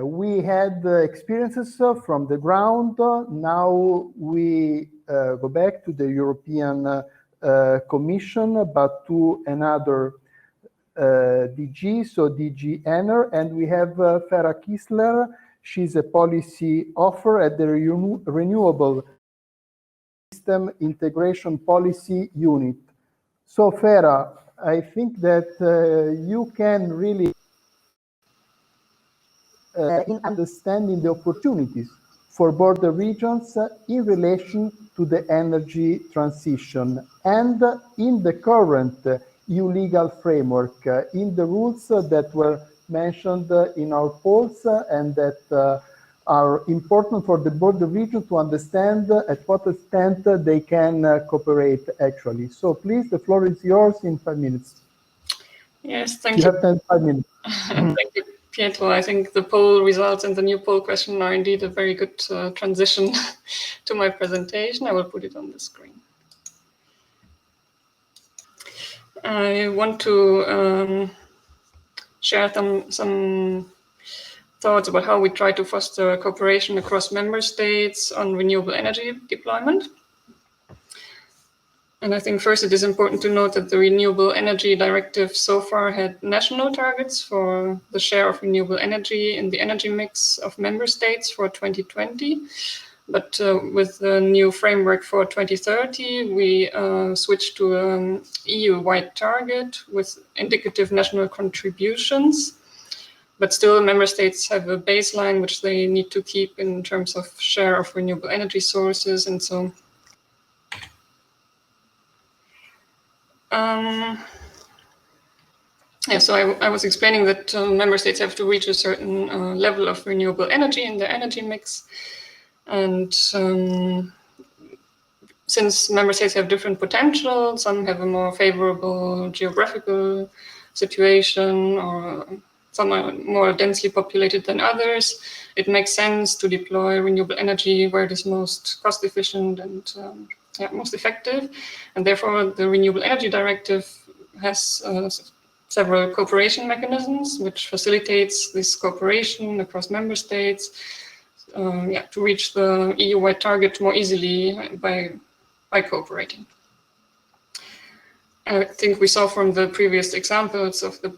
we had experiences from the ground. Now we go back to the European Commission, but to another DG, so DG ENER, and we have Farah Kissler. She's a policy officer at the Renewable System Integration Policy Unit. So Farah, I think that you can really in understanding the opportunities for border regions in relation to the energy transition and in the current EU legal framework, in the rules that were mentioned in our polls and that are important for the border region to understand at what extent they can cooperate actually. So please, the floor is yours in 5 minutes. Yes, thank you. You have 5 minutes. Thank you, Pietro. I think the poll results and the new poll question are indeed a very good transition to my presentation. I will put it on the screen. I want to share some thoughts about how we try to foster cooperation across member states on renewable energy deployment. And I think first it is important to note that the Renewable Energy Directive so far had national targets for the share of renewable energy in the energy mix of member states for 2020. But with the new framework for 2030, we switched to an EU-wide target with indicative national contributions. But still, member states have a baseline which they need to keep in terms of share of renewable energy sources. And so so I was explaining that member states have to reach a certain level of renewable energy in their energy mix. And since member states have different potential, some have a more favorable geographical situation, or some are more densely populated than others, it makes sense to deploy renewable energy where it is most cost efficient and most effective. And therefore, the Renewable Energy Directive has several cooperation mechanisms which facilitates this cooperation across member states to reach the EU-wide target more easily by cooperating. I think we saw from the previous examples of the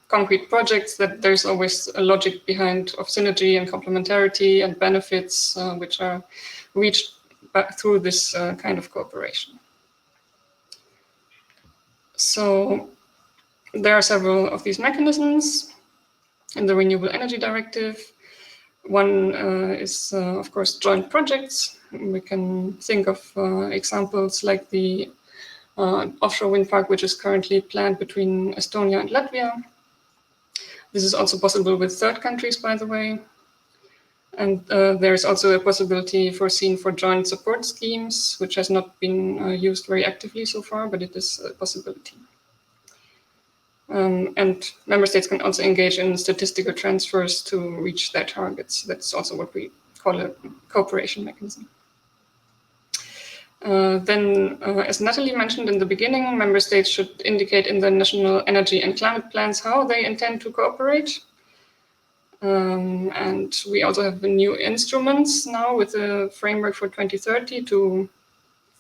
concrete projects that there's always a logic behind of synergy and complementarity and benefits which are reached through this kind of cooperation. So there are several of these mechanisms in the Renewable Energy Directive. One is, of course, joint projects. We can think of examples like the offshore wind park, which is currently planned between Estonia and Latvia. This is also possible with third countries, by the way. And there's also a possibility foreseen for joint support schemes, which has not been used very actively so far, but it is a possibility. And member states can also engage in statistical transfers to reach their targets. That's also what we call a cooperation mechanism. Then, as Natalie mentioned in the beginning, member states should indicate in the national energy and climate plans how they intend to cooperate. And we also have the new instruments now with the framework for 2030 to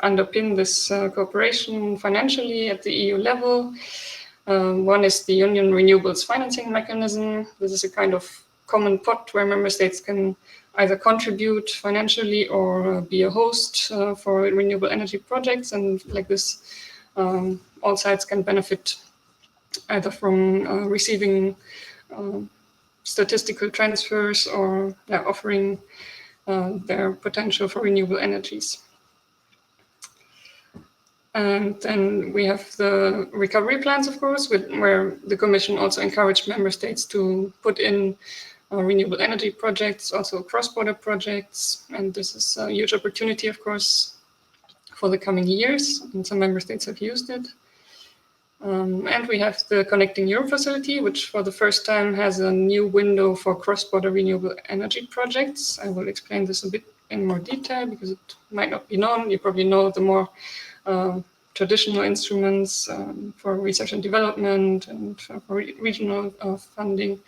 underpin this cooperation financially at the EU level. One is the Union Renewables Financing Mechanism. This is a kind of common pot where member states can either contribute financially or be a host for renewable energy projects. And like this, all sides can benefit either from receiving statistical transfers or offering their potential for renewable energies. And then we have the recovery plans, of course, where the Commission also encouraged member states to put in renewable energy projects, also cross-border projects. And this is a huge opportunity, of course, for the coming years. And some member states have used it. And we have the Connecting Europe facility, which for the first time has a new window for cross-border renewable energy projects. I will explain this a bit in more detail because it might not be known. You probably know the more traditional instruments for research and development and for regional funding,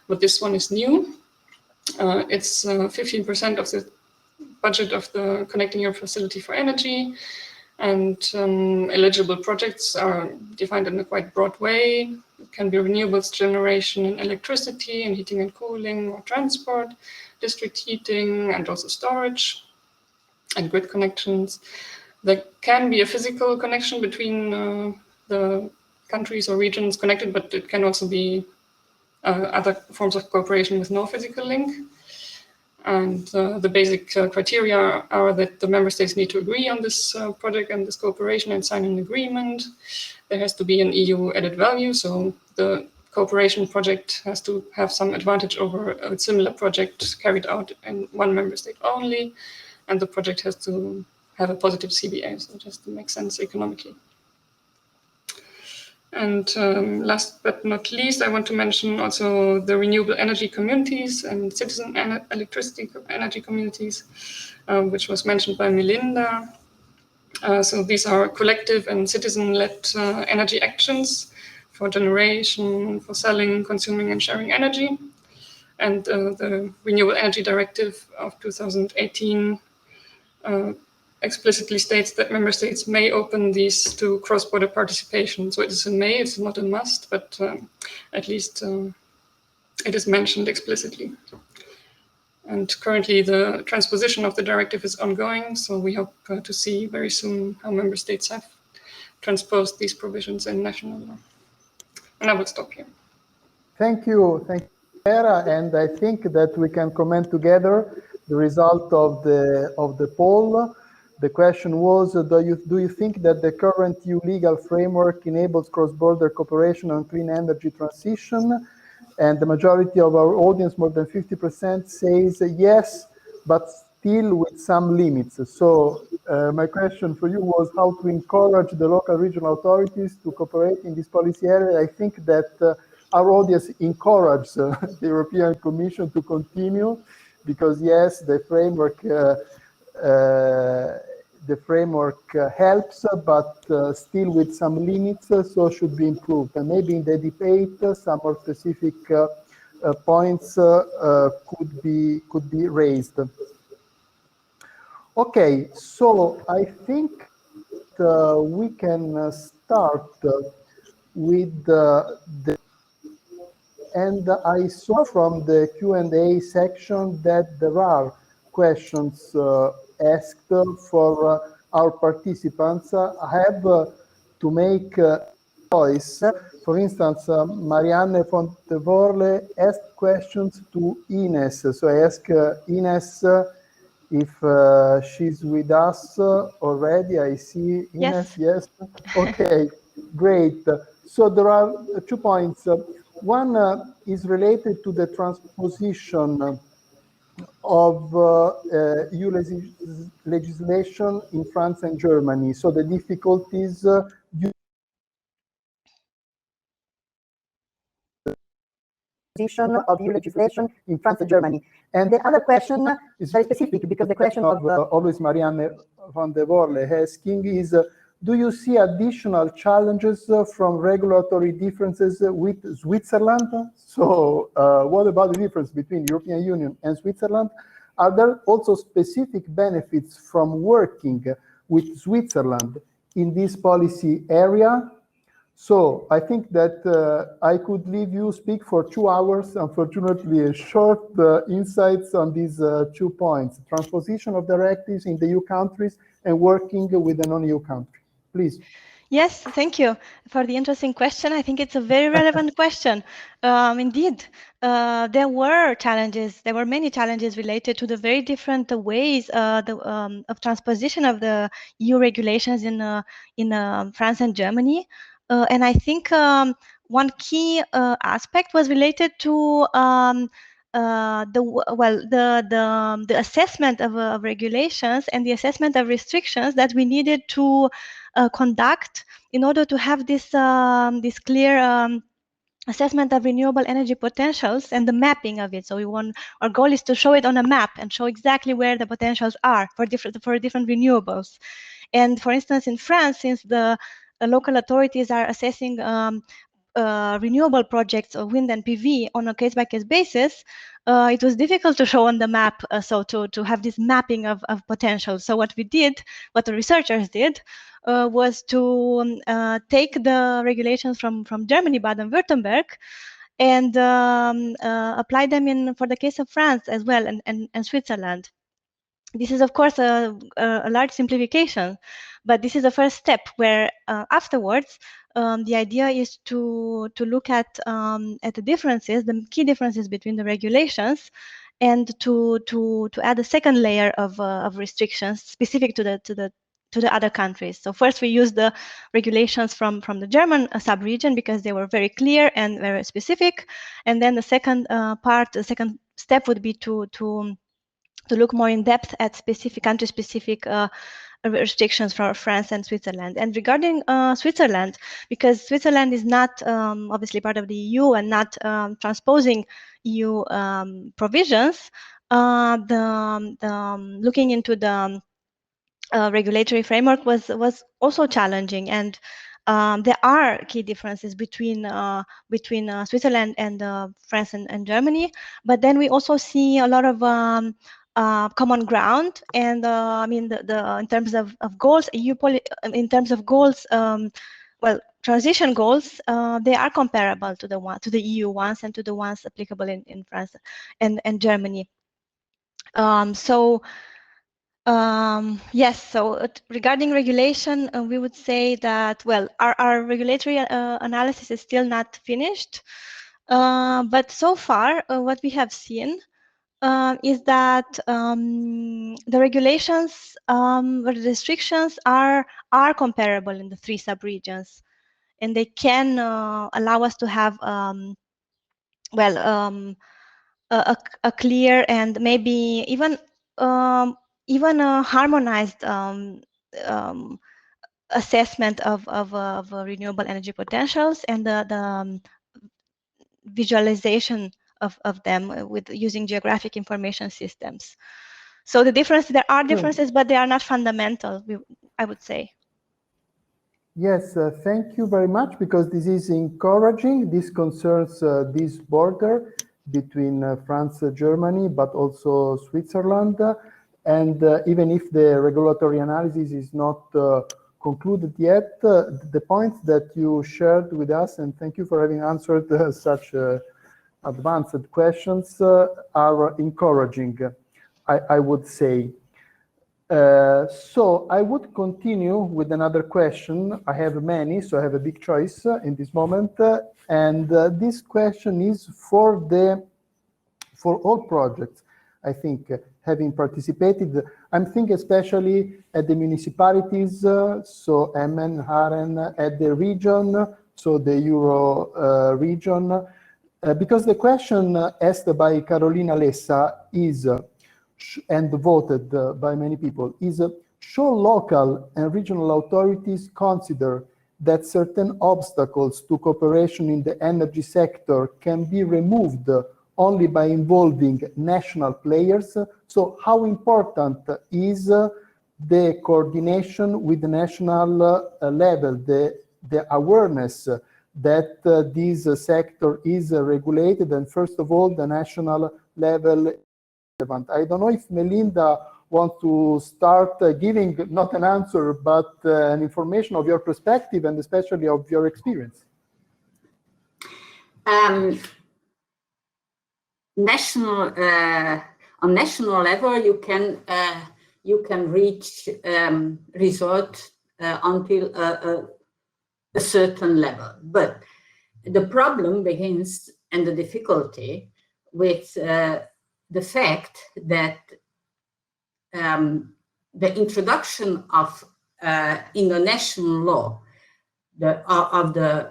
but this one is new. It's 15% of the budget of the Connecting Europe facility for energy, and eligible projects are defined in a quite broad way. It can be renewables generation in electricity and heating and cooling or transport, district heating, and also storage and grid connections. There can be a physical connection between the countries or regions connected, but it can also be other forms of cooperation with no physical link. And the basic criteria are that the member states need to agree on this project and this cooperation and sign an agreement. There has to be an EU added value, so the cooperation project has to have some advantage over a similar project carried out in one member state only, and the project has to have a positive CBA, so just to make sense economically. And last but not least, I want to mention also the renewable energy communities and citizen electricity energy communities, which was mentioned by Melinda. So these are collective and citizen-led energy actions for generation, for selling, consuming, and sharing energy. And the Renewable Energy Directive of 2018 explicitly states that member states may open these to cross-border participation. So it is a may, it's not a must, but at least it is mentioned explicitly. And currently the transposition of the directive is ongoing, so we hope to see very soon how member states have transposed these provisions in national law. And I will stop here. Thank you, Sarah. And I think that we can comment together the result of the poll. The question was, do you think that the current EU legal framework enables cross-border cooperation on clean energy transition? And the majority of our audience, more than 50%, says yes, but still with some limits. So My question for you was how to encourage the local regional authorities to cooperate in this policy area. I think that our audience encourages the European Commission to continue, because yes, the framework helps, but still with some limits, so should be improved. And maybe in the debate, some more specific points could be raised. Okay, so I think we can start with and I saw from the Q&A section that there are questions asked for our participants. I have to make a choice. For instance, Marianne von der Vorle asked questions to Ines. So I ask Ines if she's with us already. I see Ines, yes. Okay, great. So there are 2 points. One is related to the transposition of EU legislation in France and Germany. So the difficulties of EU legislation in France and Germany. And the other question is very specific, because the question of always Marianne van der Worle asking is, do you see additional challenges from regulatory differences with Switzerland? So what about the difference between the European Union and Switzerland? Are there also specific benefits from working with Switzerland in this policy area? So I think that I could leave you speak for 2 hours. Unfortunately, a short insights on these 2 points: transposition of directives in the EU countries and working with a non-EU country. Please. Yes, thank you for the interesting question. I think it's a very relevant question. Indeed, there were challenges. There were many challenges related to the very different ways of transposition of the EU regulations in France and Germany. And I think one key aspect was related to the assessment of regulations and the assessment of restrictions that we needed to conduct in order to have this clear assessment of renewable energy potentials and the mapping of it. So our goal is to show it on a map and show exactly where the potentials are for different renewables. And for instance, in France, since the local authorities are assessing renewable projects of wind and PV on a case-by-case basis, it was difficult to show on the map, so to have this mapping of potential. So what the researchers did, was to take the regulations from Germany, Baden-Württemberg, and apply them for the case of France as well, and Switzerland. This is, of course, a large simplification, but this is the first step where afterwards, the idea is to look at the differences, the key differences between the regulations, and to add a second layer of restrictions specific to the other countries. So first we use the regulations from the German sub-region because they were very clear and very specific, and then the second the second step would be to look more in depth at specific country-specific restrictions for France and Switzerland. And regarding Switzerland, because Switzerland is not obviously part of the EU and not transposing EU provisions, looking into the regulatory framework was also challenging, and there are key differences between Switzerland and France and Germany. But then we also see a lot of common ground, and I mean in terms of goals, in terms of goals, transition goals, they are comparable to the EU ones and to the ones applicable in France and Germany. Yes, so regarding regulation, we would say that, well, our regulatory analysis is still not finished, but so far what we have seen is that the regulations or the restrictions are comparable in the 3 sub-regions, and they can allow us to have a clear and maybe even even a harmonized assessment of renewable energy potentials and the visualization of them with using geographic information systems. So there are differences, but they are not fundamental, I would say. Yes, thank you very much, because this is encouraging. This concerns this border between France and Germany, but also Switzerland. And even if the regulatory analysis is not concluded yet, the points that you shared with us, and thank you for having answered such advanced questions, are encouraging, I would say. So I would continue with another question. I have many, so I have a big choice in this moment. And this question is for all projects, I think, having participated. I'm thinking especially at the municipalities, so Emmen-Haren, at the region, so the Euro region, because the question asked by Carolina Lessa is, and voted by many people, is should local and regional authorities consider that certain obstacles to cooperation in the energy sector can be removed only by involving national players? So how important is the coordination with the national level, the awareness that this sector is regulated, and first of all, the national level? I don't know if Melinda wants to start giving not an answer, but an information of your perspective and especially of your experience. On national level, you can reach result until a certain level, but the problem begins and the difficulty with the fact that the introduction of in the national law of the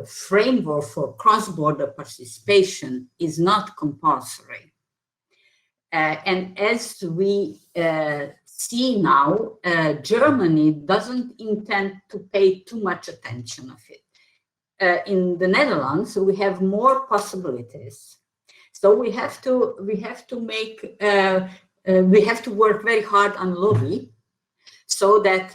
framework for cross-border participation is not compulsory, and as we see now, Germany doesn't intend to pay too much attention of it. In the Netherlands, we have more possibilities, so we have to work very hard on lobby, so that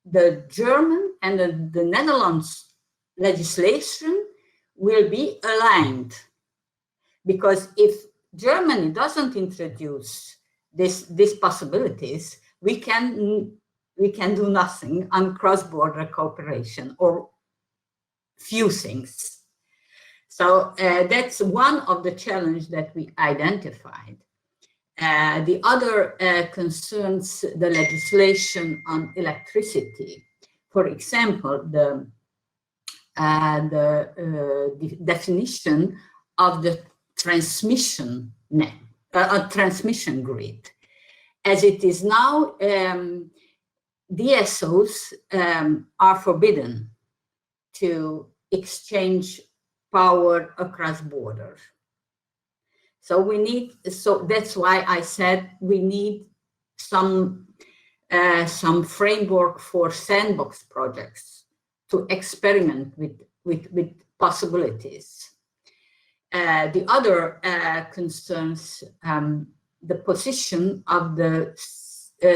the German and the Netherlands legislation will be aligned. Because if Germany doesn't introduce these possibilities, we can do nothing on cross-border cooperation, or few things. So that's one of the challenges that we identified. The other concerns the legislation on electricity. For example, the definition of the transmission net, transmission grid. As it is now, DSOs are forbidden to exchange power across borders. So that's why I said we need some framework for sandbox projects to experiment with possibilities. The other concerns the position of the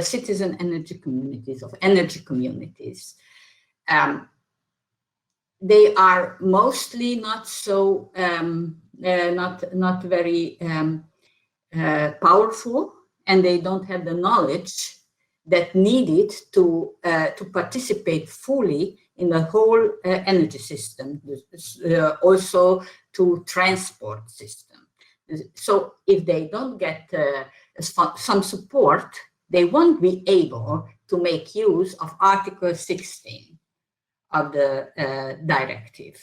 citizen energy communities, of energy communities. They are mostly not so not very powerful, and they don't have the knowledge that needed to participate fully in the whole energy system, also to transport system. So if they don't get some support, they won't be able to make use of Article 16 of the directive.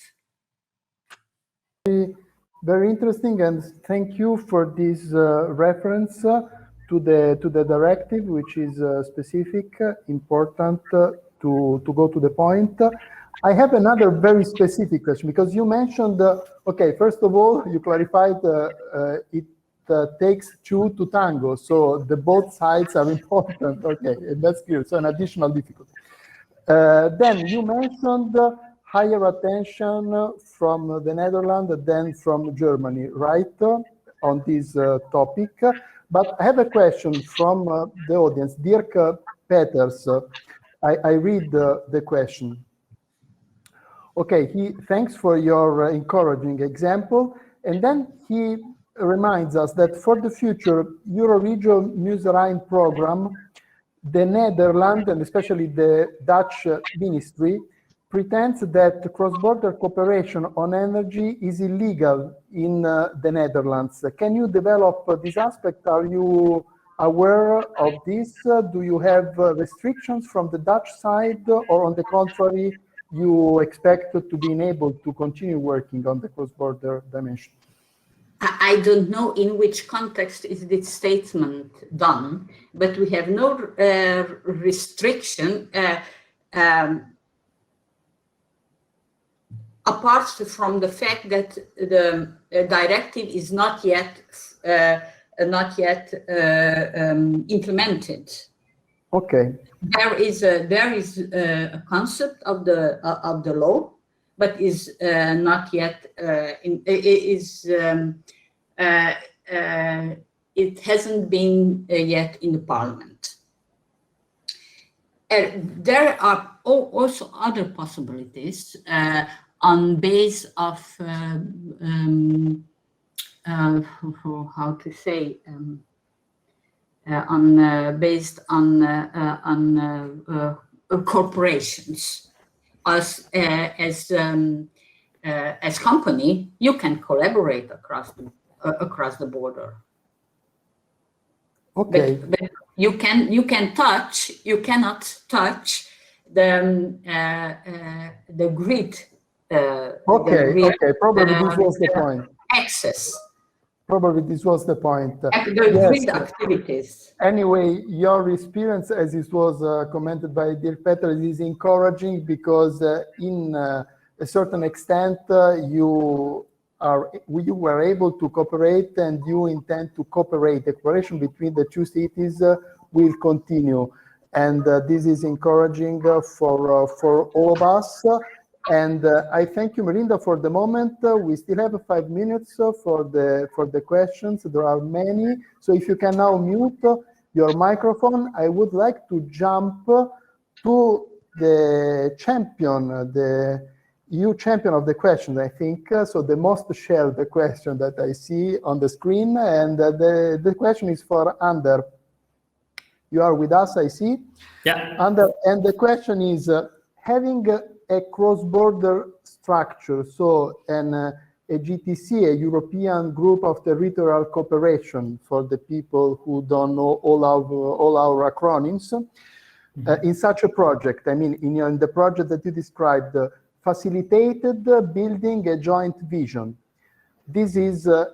Very interesting, and thank you for this reference to the directive, which is specific, important to go to the point. I have another very specific question, because you mentioned, okay, first of all, you clarified it takes two to tango, so the both sides are important. Okay, that's clear. So an additional difficulty. Then you mentioned higher attention from the Netherlands than from Germany, right, on this topic. But I have a question from the audience. Dirk Peters, I read the question. Okay, thanks for your encouraging example. And then he reminds us that for the future Euro-Regio Emmen-Haren program, the Netherlands, and especially the Dutch ministry, pretends that cross-border cooperation on energy is illegal in the Netherlands. Can you develop this aspect? Are you aware of this? Do you have restrictions from the Dutch side, or on the contrary, you expect to be able to continue working on the cross-border dimension? I don't know in which context is this statement done, but we have no restriction apart from the fact that the directive is not yet implemented. Okay. There is a concept of the law, but is not yet it hasn't been yet in the parliament. There are also other possibilities on base of how to say based on corporations. As company, you can collaborate across the border. Okay. But you cannot touch the grid. Okay. Probably this was the point. Access. Probably this was the point. The grid activities. Anyway, your experience, as it was commented by Dirk Peters, is encouraging, because in a certain extent you were able to cooperate, and you intend to cooperate. The cooperation between the two cities will continue, and this is encouraging for all of us. And I thank you, Melinda, for the moment. We still have 5 minutes for the questions. There are many. So if you can now mute your microphone, I would like to jump to the champion, the EU champion of the questions, I think. So the most shared question that I see on the screen. And the question is for Ander. You are with us, I see. Yeah. Ander, and the question is, having a cross-border structure, so a GTC, a European Group of Territorial Cooperation, for the people who don't know all our acronyms, in such a project, I mean, in the project that you described, facilitated building a joint vision. This is a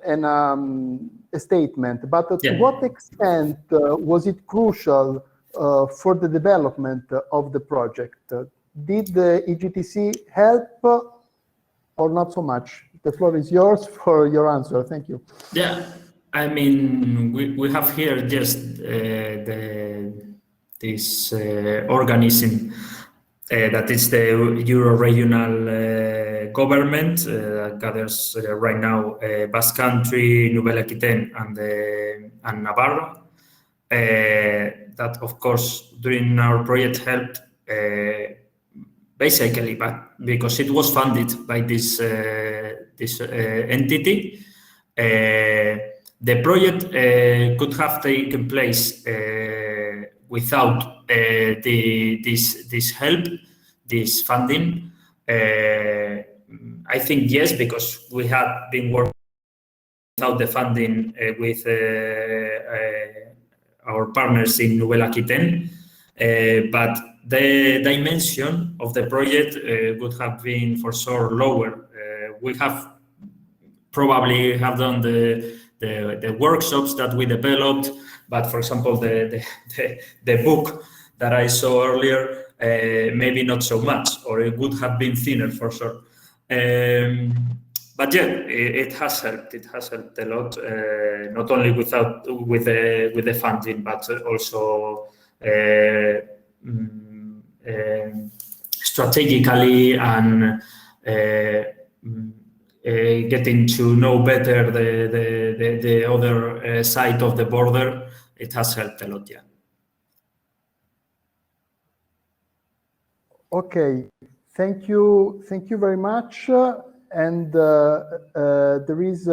statement, but to what extent was it crucial for the development of the project? Did the EGTC help or not so much? The floor is yours for your answer. Thank you. Yeah, I mean, we have here just this organism that is the Euro-regional government that gathers right now Basque Country, Nouvelle-Aquitaine, and Navarra. That, of course, during our project helped basically, but because it was funded by this entity, the project could have taken place without this help, this funding. I think yes, because we have been working without the funding with our partners in Nouvelle-Aquitaine, but the dimension of the project would have been for sure lower. We have probably have done the workshops that we developed, but for example, the book that I saw earlier maybe not so much, or it would have been thinner for sure. But yeah, it has helped. It has helped a lot, not only with the funding, but also strategically and getting to know better the other side of the border. It has helped a lot, yeah. Okay, thank you very much. And there is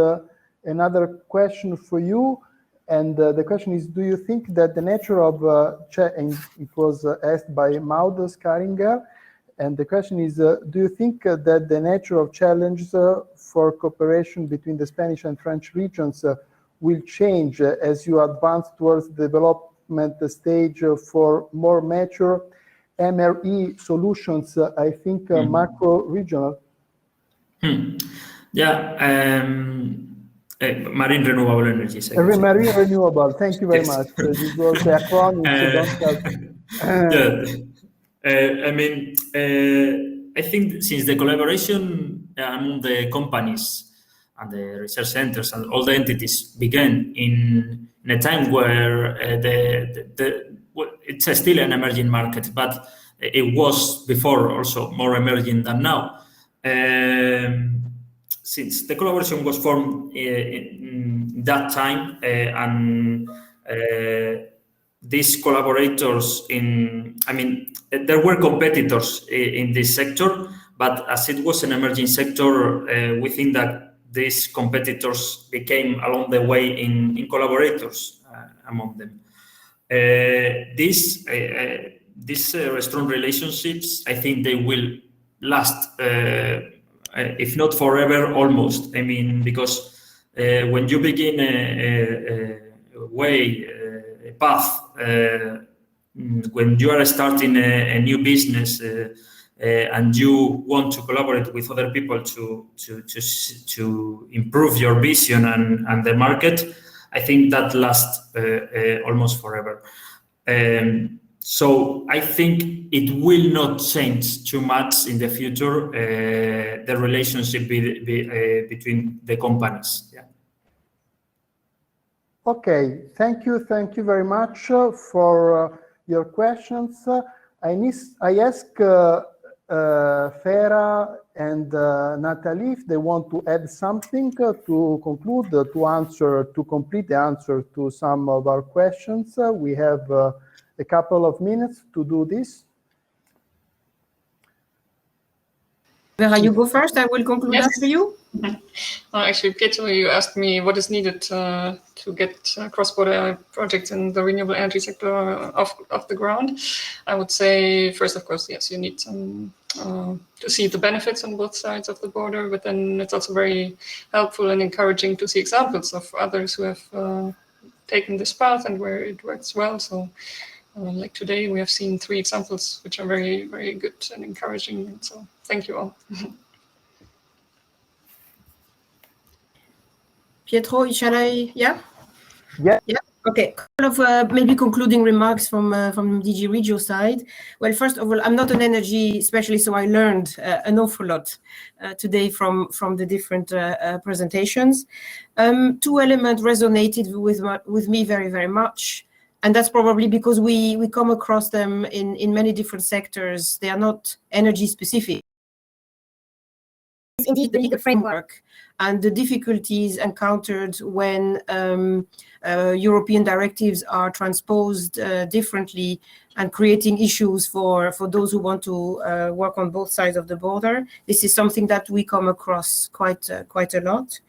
another question for you. And the question is, do you think that the nature of, and it was asked by Maud Skaringer, and the question is, do you think that the nature of challenges for cooperation between the Spanish and French regions will change as you advance towards the development stage for more mature MRE solutions, I think macro-regional? Yeah, marine renewable energy. Marine renewable, thank you very much. This was the acronym, I mean, I think since the collaboration among the companies and the research centers and all the entities began in a time where it's still an emerging market, but it was before also more emerging than now. Since the collaboration was formed in that time, and these collaborators there were competitors in this sector, but as it was an emerging sector, we think that these competitors became along the way in collaborators among them. These strong relationships, I think they will last, if not forever, almost. I mean, because when you begin a path, when you are starting a new business and you want to collaborate with other people to improve your vision and the market, I think that lasts almost forever. So I think it will not change too much in the future, the relationship between the companies. Yeah. Okay, thank you very much for your questions. I ask Farah and Natalie if they want to add something to conclude, to complete the answer to some of our questions. We have a couple of minutes to do this. Vera, you go first. I will conclude after you. Actually, Pietro, you asked me what is needed to get cross-border projects in the renewable energy sector off the ground. I would say, first, of course, yes, you need some to see the benefits on both sides of the border, but then it's also very helpful and encouraging to see examples of others who have taken this path and where it works well. So like today, we have seen 3 examples which are very, very good and encouraging. So thank you all. Pietro, shall I? Yeah? Yeah. Yeah. Okay. Couple of maybe concluding remarks from DG REGIO side. Well, first of all, I'm not an energy specialist, so I learned an awful lot today from the different presentations. 2 elements resonated with me very, very much. And that's probably because we come across them in many different sectors. They are not energy specific. It's indeed the legal framework and the difficulties encountered when European directives are transposed differently and creating issues for those who want to work on both sides of the border. This is something that we come across quite a lot.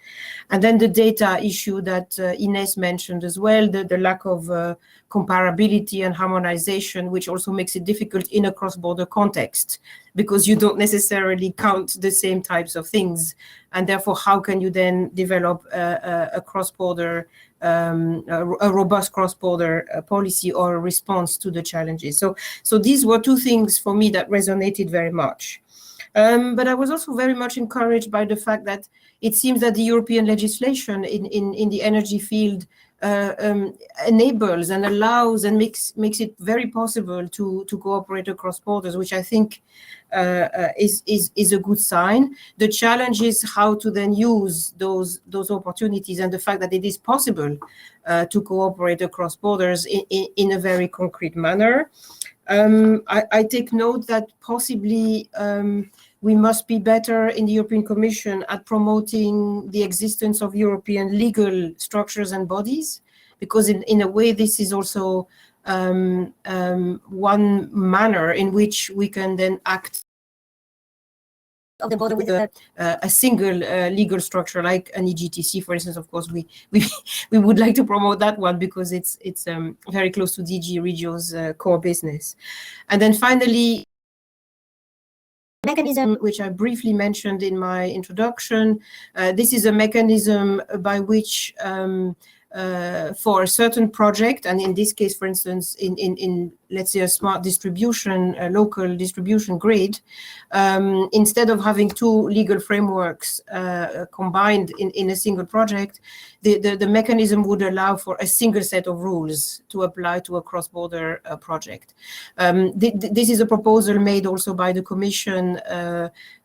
And then the data issue that Ines mentioned as well, the lack of comparability and harmonization, which also makes it difficult in a cross-border context, because you don't necessarily count the same types of things. And therefore, how can you then develop a cross-border, a robust cross-border policy or a response to the challenges? So these were 2 things for me that resonated very much. But I was also very much encouraged by the fact that it seems that the European legislation in the energy field enables and allows and makes it very possible to cooperate across borders, which I think is a good sign. The challenge is how to then use those opportunities and the fact that it is possible to cooperate across borders in a very concrete manner. I take note that possibly we must be better in the European Commission at promoting the existence of European legal structures and bodies, because in a way this is also one manner in which we can then act of the border with a single legal structure like an EGTC, for instance. Of course, we would like to promote that one because it's very close to DG Regio's core business. And then finally, mechanism which I briefly mentioned in my introduction. This is a mechanism by which for a certain project, and in this case, for instance, in let's say a smart distribution, a local distribution grid, instead of having two legal frameworks combined in a single project, the mechanism would allow for a single set of rules to apply to a cross-border project. This is a proposal made also by the Commission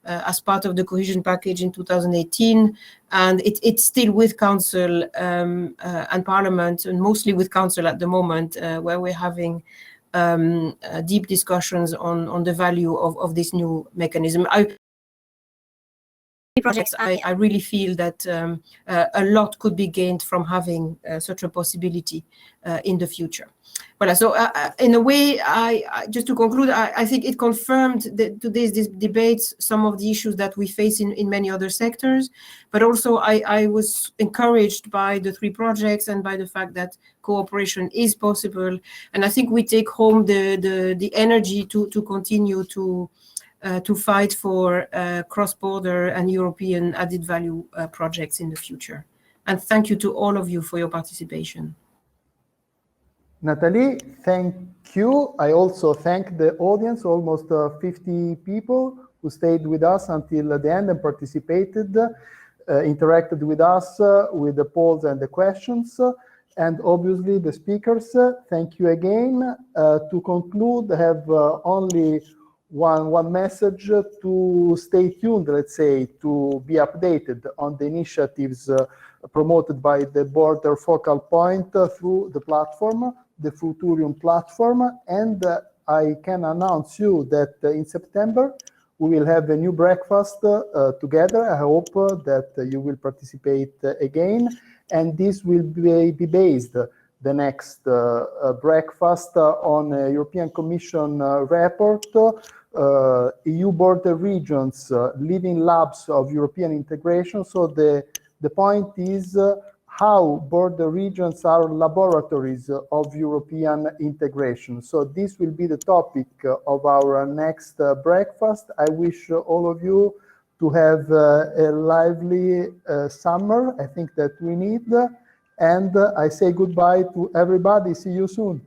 as part of the cohesion package in 2018, and it's still with Council and Parliament, and mostly with Council at the moment, where we're having deep discussions on the value of this new mechanism. I really feel that a lot could be gained from having such a possibility in the future. Voilà, so in a way, just to conclude, I think it confirmed today's debates some of the issues that we face in many other sectors, but also I was encouraged by the three projects and by the fact that cooperation is possible, and I think we take home the energy to continue to fight for cross-border and European added value projects in the future. And thank you to all of you for your participation. Nathalie, thank you. I also thank the audience, almost 50 people who stayed with us until the end and participated, interacted with us with the polls and the questions, and obviously the speakers. Thank you again. To conclude, I have only one message: to stay tuned, let's say, to be updated on the initiatives promoted by the border focal point through the platform, the Futurium platform. And I can announce you that in September we will have a new breakfast together. I hope that you will participate again, and this will be based, the next breakfast, on a European Commission report, EU border regions, living labs of European integration. So the point is how border regions are laboratories of European integration. So this will be the topic of our next breakfast. I wish all of you to have a lively summer. I think that we need. And I say goodbye to everybody. See you soon.